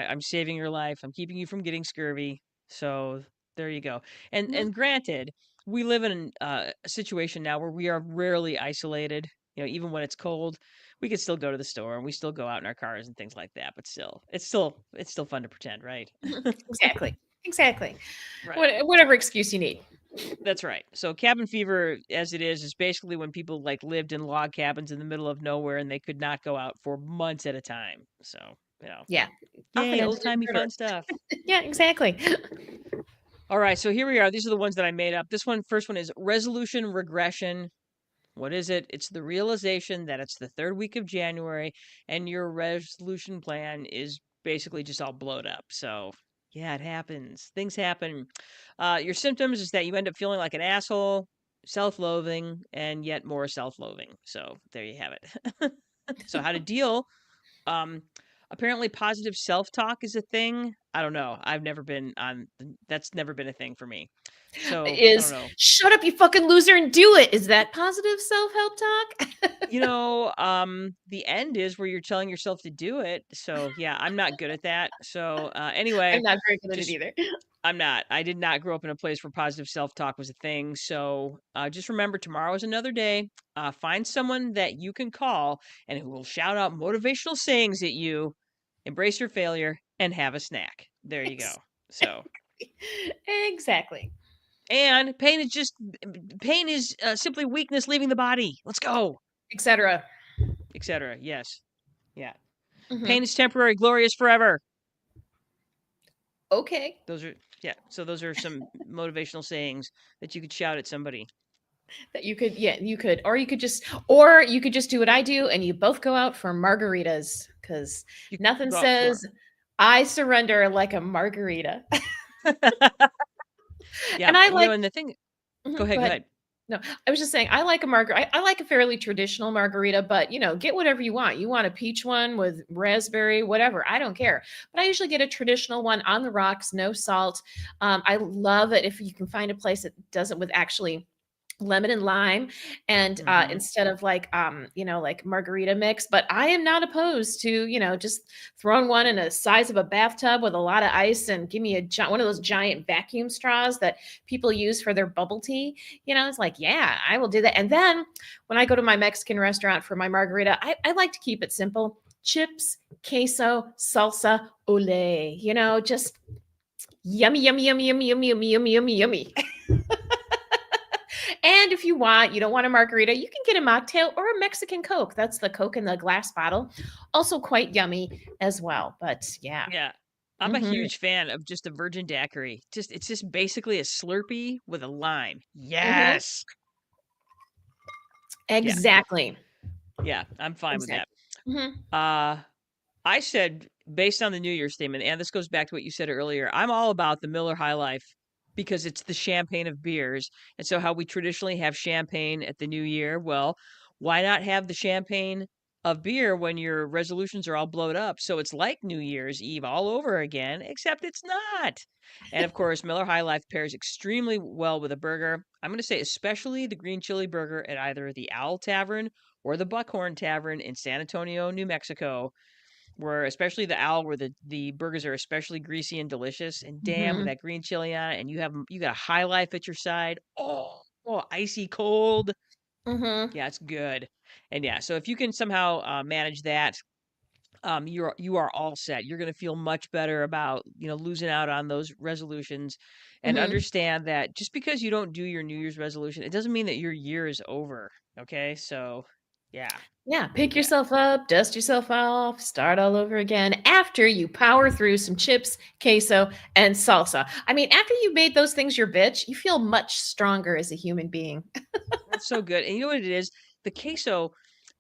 I'm saving your life. I'm keeping you from getting scurvy. So there you go. Mhm. And granted, we live in a situation now where we are rarely isolated. Even when it's cold, we could still go to the store and we still go out in our cars and things like that. But still, it's still fun to pretend, right? Mhm. Exactly. Exactly. Right. Whatever excuse you need. That's right. So cabin fever, as it is basically when people like lived in log cabins in the middle of nowhere and they could not go out for months at a time. So, you know, Yeah. Often yay, old ended in timey murder. fun stuff. Yeah, exactly. All right, so here we are. These are the ones that I made up. First one is resolution regression. What is it? It's the realization that it's the third week of January and your resolution plan is basically just all blowed up. So, yeah, it happens. Things happen. Your symptoms is that you end up feeling like an asshole, self-loathing, and yet more self-loathing. So, there you have it. So, how to deal? Um, Apparently, positive self-talk is a thing. I don't know. That's never been a thing for me. So, I don't Is know. shut up, you fucking loser, and do it. Is that positive self-help talk? The end is where you're telling yourself to do it. So yeah, I'm not good at that. So anyway, I'm not very good at it just either. I'm not. I did not grow up in a place where positive self-talk was a thing. So just remember, tomorrow is another day. Find someone that you can call and who will shout out motivational sayings at you. Embrace your failure and have a snack. There you go. So Exactly. and pain is simply weakness leaving the body. Let's go, Etc. etc. Yes. Yeah. Mhm. Pain is temporary, glory is forever. Okay. Those are yeah. So those are some motivational sayings that you could shout at somebody. That you could, yeah, you could, or you could just do what I do, and you both go out for margaritas because You nothing go out for says I surrender like a margarita. yeah, And I and like, and the thing. Go Go ahead, go ahead. ahead. No, I was just saying I like a I like a fairly traditional margarita, but get whatever you want. You want a peach one with raspberry, whatever. I don't care. But I usually get a traditional one on the rocks, no salt. I love it if you can find a place that does it with actually lemon and lime and Mhm. instead of like margarita mix. But I am not opposed to just throwing one in the size of a bathtub with a lot of ice and give me one of those giant vacuum straws that people use for their bubble tea. It's like, yeah, I will do that. And then when I go to my Mexican restaurant for my margarita, I like to keep it simple: chips, queso, salsa, ole. Just yummy, yummy, yummy, yummy, yummy, yummy, yummy, yummy, yummy. And if you don't want a margarita, you can get a mocktail or a Mexican Coke. That's the Coke in the glass bottle. Also quite yummy as well. But yeah. Yeah. I'm a Hmm. huge fan of just a virgin daiquiri. It's just basically a Slurpee with a lime. Hmm. Yes. Yeah. Exactly. Yeah, I'm fine with that. Exactly. Hmm. Uh I said, based on the New Year's statement, and this goes back to what you said earlier, I'm all about the Miller High Life because it's the champagne of beers. And so, how we traditionally have champagne at the New Year, well, why not have the champagne of beer when your resolutions are all blowed up? So it's like New Year's Eve all over again, except it's not. And of course, Miller High Life pairs extremely well with a burger. I'm going to say, especially the green chili burger at either the Owl Tavern or the Buckhorn Tavern in San Antonio, New Mexico, where especially the owl, where the burgers are especially greasy and delicious, and damn, with Hmm. that green chili on it, and you got a High Life at your side. Oh, icy cold. Hmm. Yeah, it's good. And yeah, so if you can somehow manage that, you are all set. You're going to feel much better about losing out on those resolutions, and Hmm. understand that just because you don't do your New Year's resolution, it doesn't mean that your year is over. Okay, so yeah, Yeah. Pick yeah. yourself up, dust yourself off, start all over again after you power through some chips, queso, and salsa. I mean, after you made those things your bitch, you feel much stronger as a human being. That's so good. And you know what it is? The queso,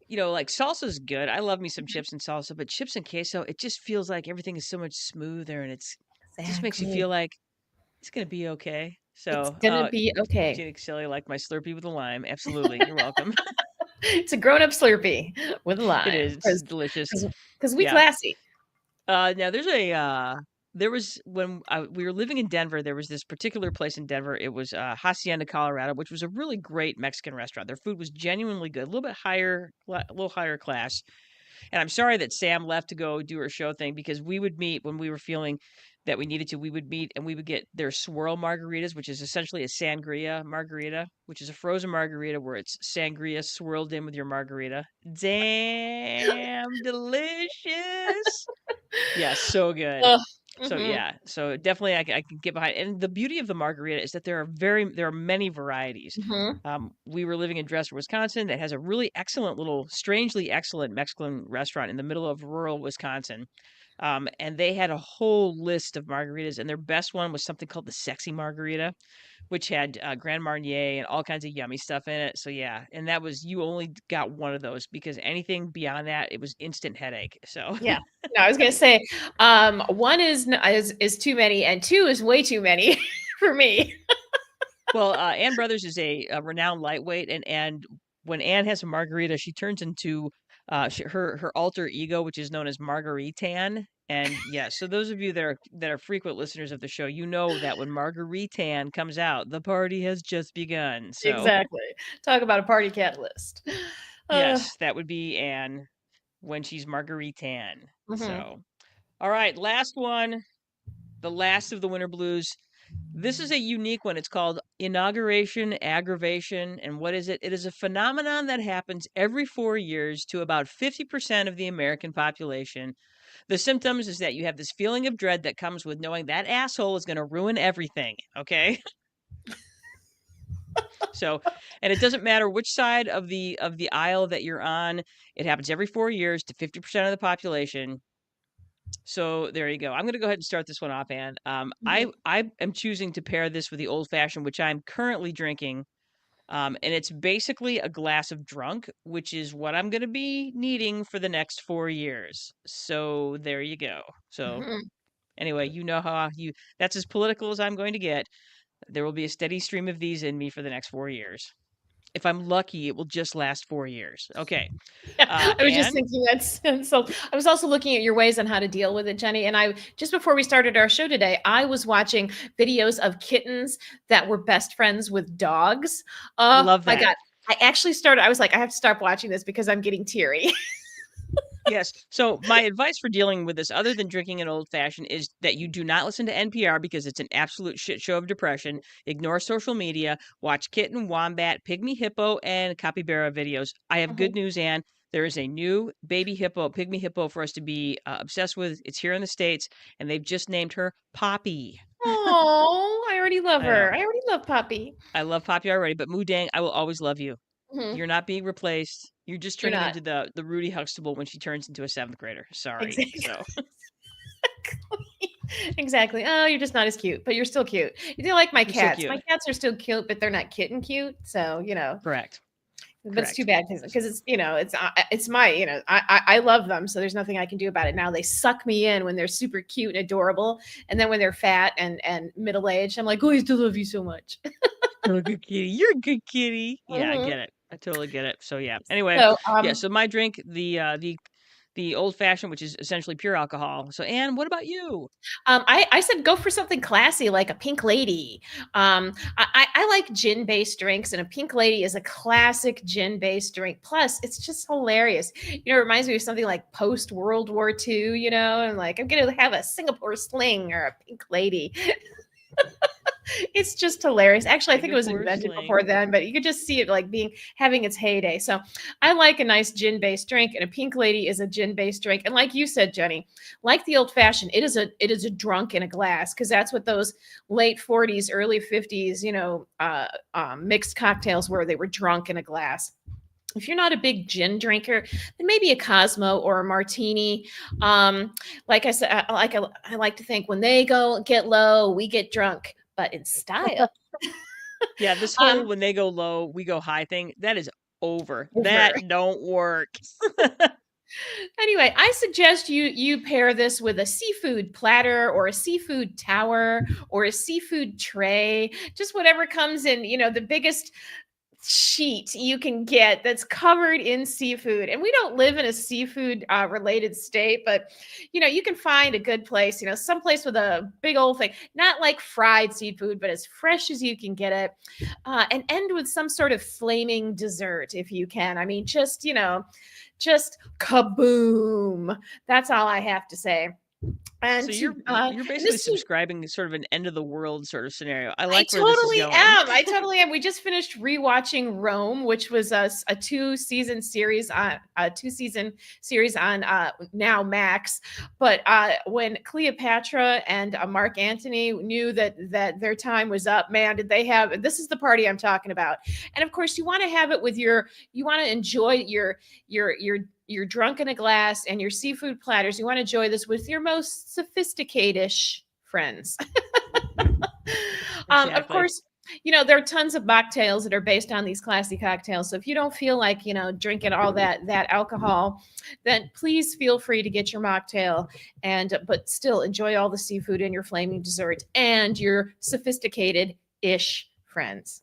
like salsa's good. I love me some chips and salsa, but chips and queso, it just feels like everything is so much smoother, and it just makes you Exactly. feel like it's gonna be okay. It's So, gonna be okay. Gina Caselli, like my Slurpee with a lime. Absolutely. You're welcome. It's a grown-up Slurpee with a It lime is. It's delicious. because we Yeah. classy. Now there was when we were living in Denver, there was this particular place in Denver. It was Hacienda, Colorado, which was a really great Mexican restaurant. Their food was genuinely good, a little bit higher, a little higher class. And I'm sorry that Sam left to go do her show thing, because we would meet when we were feeling that we needed to. We would meet and we would get their swirl margaritas, which is essentially a sangria margarita, which is a frozen margarita where it's sangria swirled in with your margarita. Damn delicious. Yeah, so good. Ugh. So Mhm. yeah, so definitely I can get behind. And the beauty of the margarita is that there are many varieties. Mhm. We were living in Dresser, Wisconsin, that has a really excellent little, strangely excellent Mexican restaurant in the middle of rural Wisconsin. And they had a whole list of margaritas, and their best one was something called the Sexy Margarita, which had Grand Marnier and all kinds of yummy stuff in it. So yeah, and that was, you only got one of those, because anything beyond that, it was instant headache. So Yeah. No, I was gonna say, one is too many, and two is way too many for me. well, Ann Brothers is a renowned lightweight, and when Ann has a margarita, she turns into her alter ego, which is known as Margaritan. And yeah, so those of you that are frequent listeners of the show, you know that when Margaritan comes out, the party has just begun. So Exactly. Talk about a party catalyst. Uh, yes, that would be Ann when she's Margaritan. mhm. So all right, last one, the last of the winter blues. This is a unique one. It's called inauguration aggravation. And what is it? It is a phenomenon that happens every 4 years to about 50% of the American population. The symptoms is that you have this feeling of dread that comes with knowing that asshole is going to ruin everything. Okay. So, and it doesn't matter which side of the aisle that you're on. It happens every 4 years to 50% of the population. So there you go. I'm going to go ahead and start this one off, Anne. Mhm. I am choosing to pair this with the old fashioned, which I'm currently drinking. And it's basically a glass of drunk, which is what I'm going to be needing for the next 4 years. So there you go. So Mhm. anyway, you know how you, that's as political as I'm going to get. There will be a steady stream of these in me for the next 4 years. If I'm lucky, it will just last 4 years. Okay. Yeah, I was just And thinking that's and so I was also looking at your ways on how to deal with it, Jenny. And I just before we started our show today, I was watching videos of kittens that were best friends with dogs. Oh love my that. God. I actually started, I was like, I have to stop watching this because I'm getting teary. Yes. So my advice for dealing with this, other than drinking an old fashioned, is that you do not listen to NPR because it's an absolute shit show of depression. Ignore social media. Watch kitten, wombat, pygmy hippo, and capybara videos. I have Mhm. good news, Anne. There is a new baby hippo, pygmy hippo, for us to be obsessed with. It's here in the States, and they've just named her Poppy. Oh, I already love I know. her. I already love Poppy. I love Poppy already, but Mudang, I will always love you. Mhm. You're not being replaced. You're just You're turning not. into the Rudy Huxtable when she turns into a seventh grader. Sorry. Exactly. So Exactly. Oh, you're just not as cute, but you're still cute. You do like my you're so cats. My cute. cats are still cute, but they're not kitten cute. So, Correct. but it's too Correct. bad because it's my, I love them. So there's nothing I can do about it now. They suck me in when they're super cute and adorable. And then when they're fat and middle aged, I'm like, oh, I still love you so much. You're a good kitty. You're a good kitty. Yeah, I Mhm. get it. I totally get it. So yeah. Anyway, So, yeah. So my drink, the old fashioned, which is essentially pure alcohol. So Anne, what about you? I said go for something classy like a Pink Lady. I like gin based drinks, and a Pink Lady is a classic gin based drink. Plus, it's just hilarious. It reminds me of something like post World War II, and like I'm going to have a Singapore Sling or a Pink Lady. It's just hilarious. Actually, I think it was Singapore invented before sling. then, but you could just see it like being having its heyday. So I like a nice gin-based drink, and a Pink Lady is a gin-based drink. And like you said, Jenny, like the old fashioned, it is a drunk in a glass because that's what those late 40s, early 50s, mixed cocktails were. They were drunk in a glass. If you're not a big gin drinker, then maybe a Cosmo or a martini. Like I said, I like to think when they go get low, we get drunk, but in style. Yeah, this whole Um, when they go low, we go high thing, that is over. over. That don't work. Anyway, I suggest you pair this with a seafood platter or a seafood tower or a seafood tray, just whatever comes in, the biggest sheet you can get that's covered in seafood. And we don't live in a seafood related state, but you can find a good place, some place with a big old thing, not like fried seafood, but as fresh as you can get it. And end with some sort of flaming dessert if you can. I mean, just kaboom. That's all I have to say. So And you're to you're and basically this is subscribing to sort of an end of the world sort of scenario. I I like where this is totally going. am. I totally am. We just finished rewatching Rome, which was a two season series on now Max. But when Cleopatra and Mark Antony knew that their time was up, man, did they have? This is the party I'm talking about. And of course, you want to have it with you want to enjoy your drunk in a glass and your seafood platters. You want to enjoy this with your most sophisticated friends. Of Exactly. course, there are tons of mocktails that are based on these classy cocktails. So if you don't feel like, drinking all that alcohol, then please feel free to get your mocktail but still enjoy all the seafood and your flaming dessert and your sophisticated-ish friends.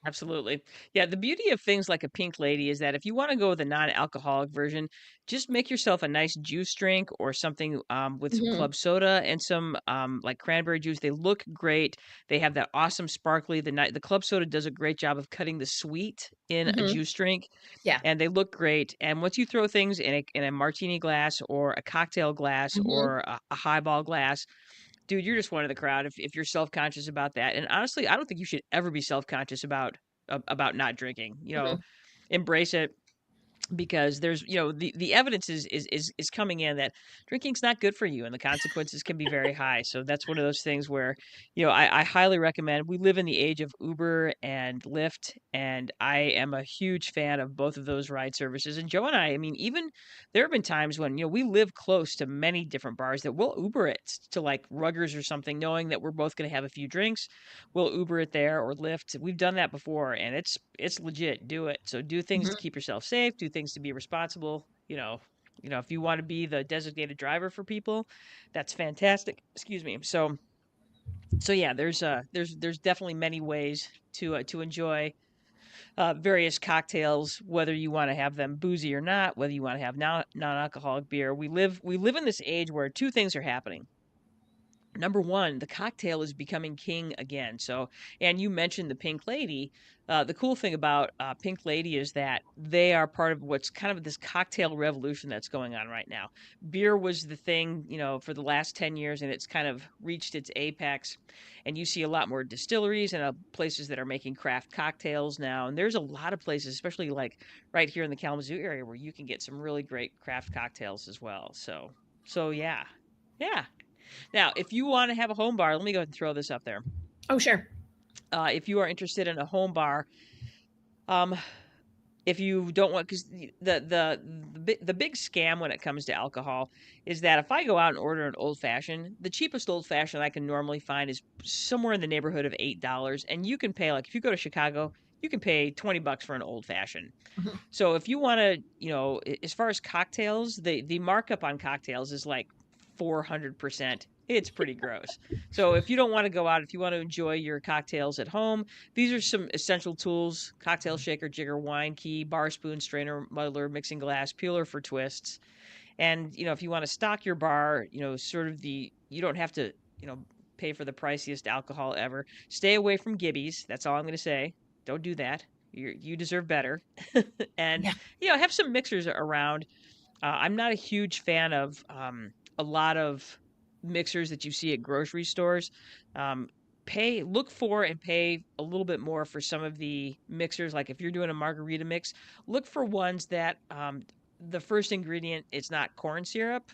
Absolutely. Yeah, the beauty of things like a Pink Lady is that if you want to go with a non-alcoholic version, just make yourself a nice juice drink or something with some Mhm, club soda and some like cranberry juice. They look great. They have that awesome sparkly. The club soda does a great job of cutting the sweet in a mhm. juice drink, Yeah. and they look great. And once you throw things in a martini glass or a cocktail glass Mhm, or a highball glass, dude, you're just one of the crowd if you're self-conscious about that. And honestly, I don't think you should ever be self-conscious about not drinking. mhm, Embrace it because there's the evidence is coming in that drinking's not good for you and the consequences can be very high. So that's one of those things where I highly recommend. We live in the age of Uber and Lyft, and I am a huge fan of both of those ride services. And Joe and I mean, even there have been times when we live close to many different bars that we'll Uber it to like Ruggers or something, knowing that we're both going to have a few drinks. We'll Uber it there or Lyft. We've done that before, and it's legit. Do it. So do things to mhm. keep yourself safe. Do things to be responsible. If you want to be the designated driver for people, that's fantastic. Excuse me. So So yeah, there's definitely many ways to enjoy various cocktails, whether you want to have them boozy or not, whether you want to have non-alcoholic beer. We live in this age where two things are happening. Number one, the cocktail is becoming king again. So, and you mentioned the Pink Lady. The cool thing about Pink Lady is that they are part of what's kind of this cocktail revolution that's going on right now. Beer was the thing, for the last 10 years, and it's kind of reached its apex. And you see a lot more distilleries and places that are making craft cocktails now. And there's a lot of places, especially like right here in the Kalamazoo area, where you can get some really great craft cocktails as well. So yeah. Yeah. Now, if you want to have a home bar, let me go ahead and throw this up there. Oh, sure. If you are interested in a home bar, um, if you don't want, because the big scam when it comes to alcohol is that if I go out and order an old fashioned, the cheapest old fashioned I can normally find is somewhere in the neighborhood of $8, and you can pay, like, if you go to Chicago, you can pay $20 for an old fashioned. Mhm. So if you want to, as far as cocktails, the markup on cocktails is like 400%. It's pretty gross. So if you don't want to go out, if you want to enjoy your cocktails at home, these are some essential tools: cocktail shaker, jigger, wine key, bar spoon, strainer, muddler, mixing glass, peeler for twists. And, if you want to stock your bar, sort of you don't have to, pay for the priciest alcohol ever. Stay away from Gibbies. That's all I'm going to say. Don't do that. You deserve better. And, Yeah. have some mixers around. I'm not a huge fan of a lot of mixers that you see at grocery stores. Um, look for and pay a little bit more for some of the mixers. Like if you're doing a margarita mix, look for ones that the first ingredient is not corn syrup.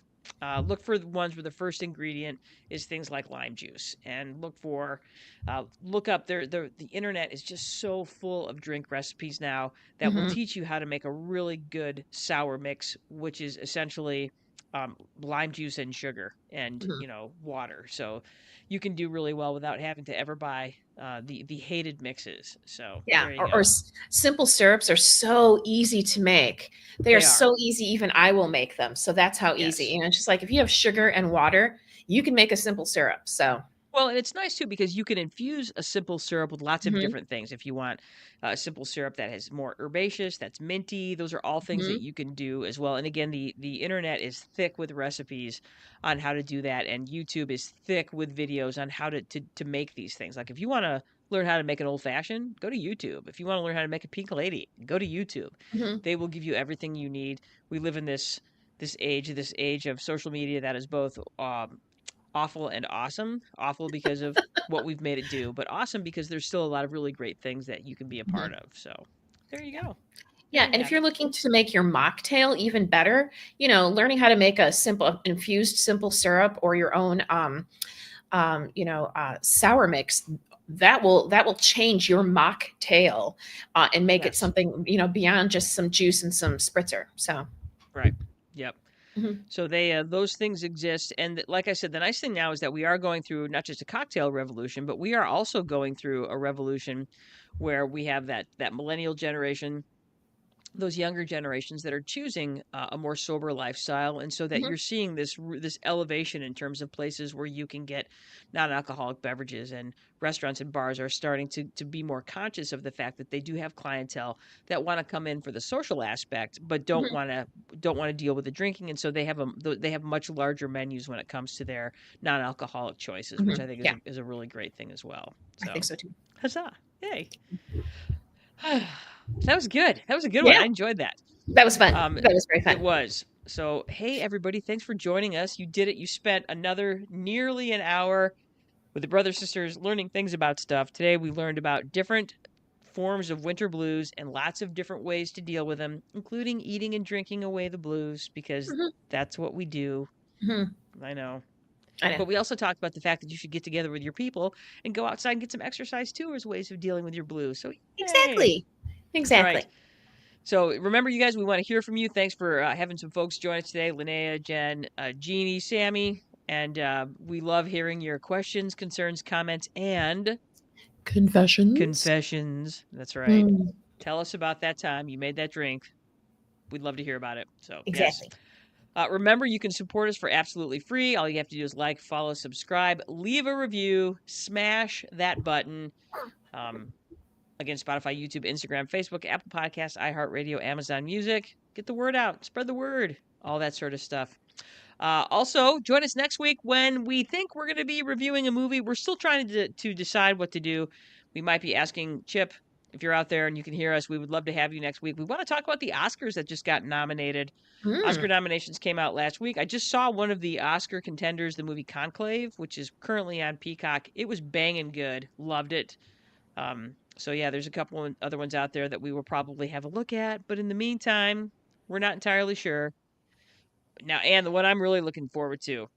Look for the ones where the first ingredient is things like lime juice, and look up there. The internet is just so full of drink recipes now that will Hmm. teach you how to make a really good sour mix, which is essentially lime juice and sugar and Hmm. water. So you can do really well without having to ever buy the hated mixes. So Yeah, there you or go. simple syrups are so easy to make. They are They are. so easy, even I will make them. So that's how easy. Yes. It's just like if you have sugar and water, you can make a simple syrup. So, Well, and it's nice too because you can infuse a simple syrup with lots of hmm different things. If you want a simple syrup that has more herbaceous, that's minty, those are all things that hmm you can do as well. And again, the internet is thick with recipes on how to do that, and YouTube is thick with videos on how to make these things. Like if you want to learn how to make an old fashioned, go to YouTube. If you want to learn how to make a pink lady, go to YouTube. hmm They will give you everything you need. We live in this age of social media that is both awful and awesome. Awful because of what we've made it do, but awesome because there's still a lot of really great things that you can be a part hmm of. So there you go. There Yeah, you and if have you're it. looking to make your mocktail even better, learning how to make a simple infused simple syrup or your own sour mix, that will change your mocktail and make it Yes. something beyond just some juice and some spritzer. So, Right. Yep. mhm, So those things exist, and like I said, the nice thing now is that we are going through not just a cocktail revolution, but we are also going through a revolution where we have that millennial generation, those younger generations that are choosing a more sober lifestyle, and so that mhm, you're seeing this elevation in terms of places where you can get non-alcoholic beverages, and restaurants and bars are starting to be more conscious of the fact that they do have clientele that want to come in for the social aspect but mhm. don't want to deal with the drinking, and so they have much larger menus when it comes to their non-alcoholic choices, which I Mhm. think Yeah, is a really great thing as well. I think So so too. huzzah, yay. That was good. That was a good one. Yeah, I enjoyed that. that was fun. Um, That was very it fun. was. So, hey, everybody, thanks for joining us. You did it. You spent another nearly an hour with the brothers sisters learning things about stuff. Today, we learned about different forms of winter blues and lots of different ways to deal with them, including eating and drinking away the blues, because Mhm, that's what we do. mhm. I know. I know. But we also talked about the fact that you should get together with your people and go outside and get some exercise too, as ways of dealing with your blues. So, yay. Exactly. All right. Exactly. So remember, you guys, we want to hear from you. Thanks for having some folks join us today: Linnea, Jen, Jeannie, Sammy, and we love hearing your questions, concerns, comments, and Confessions. confessions. That's right. Mm, Tell us about that time you made that drink. We'd love to hear about it. So yes. exactly. Remember, you can support us for absolutely free. All you have to do is like, follow, subscribe, leave a review, smash that button. Again, Spotify, YouTube, Instagram, Facebook, Apple Podcasts, iHeartRadio, Amazon Music. Get the word out. Spread the word. All that sort of stuff. Also, join us next week when we think we're going to be reviewing a movie. We're still trying to decide what to do. We might be asking Chip, if you're out there and you can hear us, we would love to have you next week. We want to talk about the Oscars that just got nominated. Oscar nominations came out last week. I just saw one of the Oscar contenders, the movie Conclave, which is currently on Peacock. It was banging good. Loved it. So yeah, there's a couple other ones out there that we will probably have a look at. But in the meantime, we're not entirely sure. Now, and the one I'm really looking forward to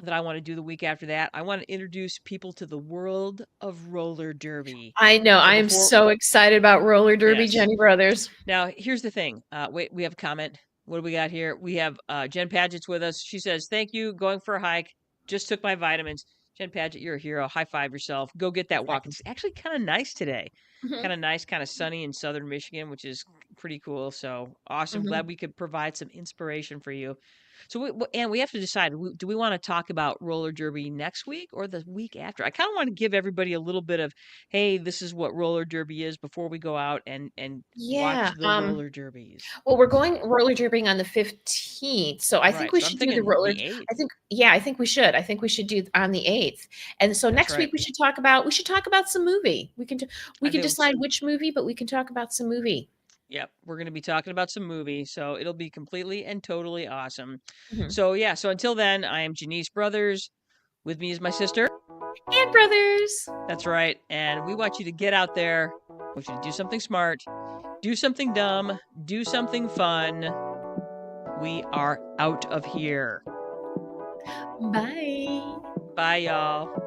that I want to do the week after that, I want to introduce people to the world of roller derby. I know. So I am so excited about roller derby, Yes. Jenny Brothers. Now, here's the thing. Wait, we have a comment. What do we got here? We have Jen Padgett's with us. She says, "Thank you. Going for a hike. Just took my vitamins." Jen Padgett, you're a hero. High five yourself. Go get that walk. It's actually kind of nice today. Kind of nice, kind of sunny in southern Michigan, which is pretty cool. So awesome. Glad we could provide some inspiration for you. So, and we have to decide, do we want to talk about roller derby next week or the week after? I kind of want to give everybody a little bit of, hey, this is what roller derby is before we go out and Yeah. watch the roller derbies. Well, we're going roller derbying on the 15th, so I think Right. we So I'm should do the thinking roller. the 8th. I think we should. I think we should do on the 8th. And so next week we should talk about some movie. We can decide which movie, but we can talk about some movie. Yep, we're going to be talking about some movies, so it'll be completely and totally awesome. So yeah, so until then, I am Janice Brothers. With me is my sister. And Brothers. That's right. And we want you to get out there. We want you to do something smart, do something dumb, do something fun. We are out of here. Bye. Bye, y'all.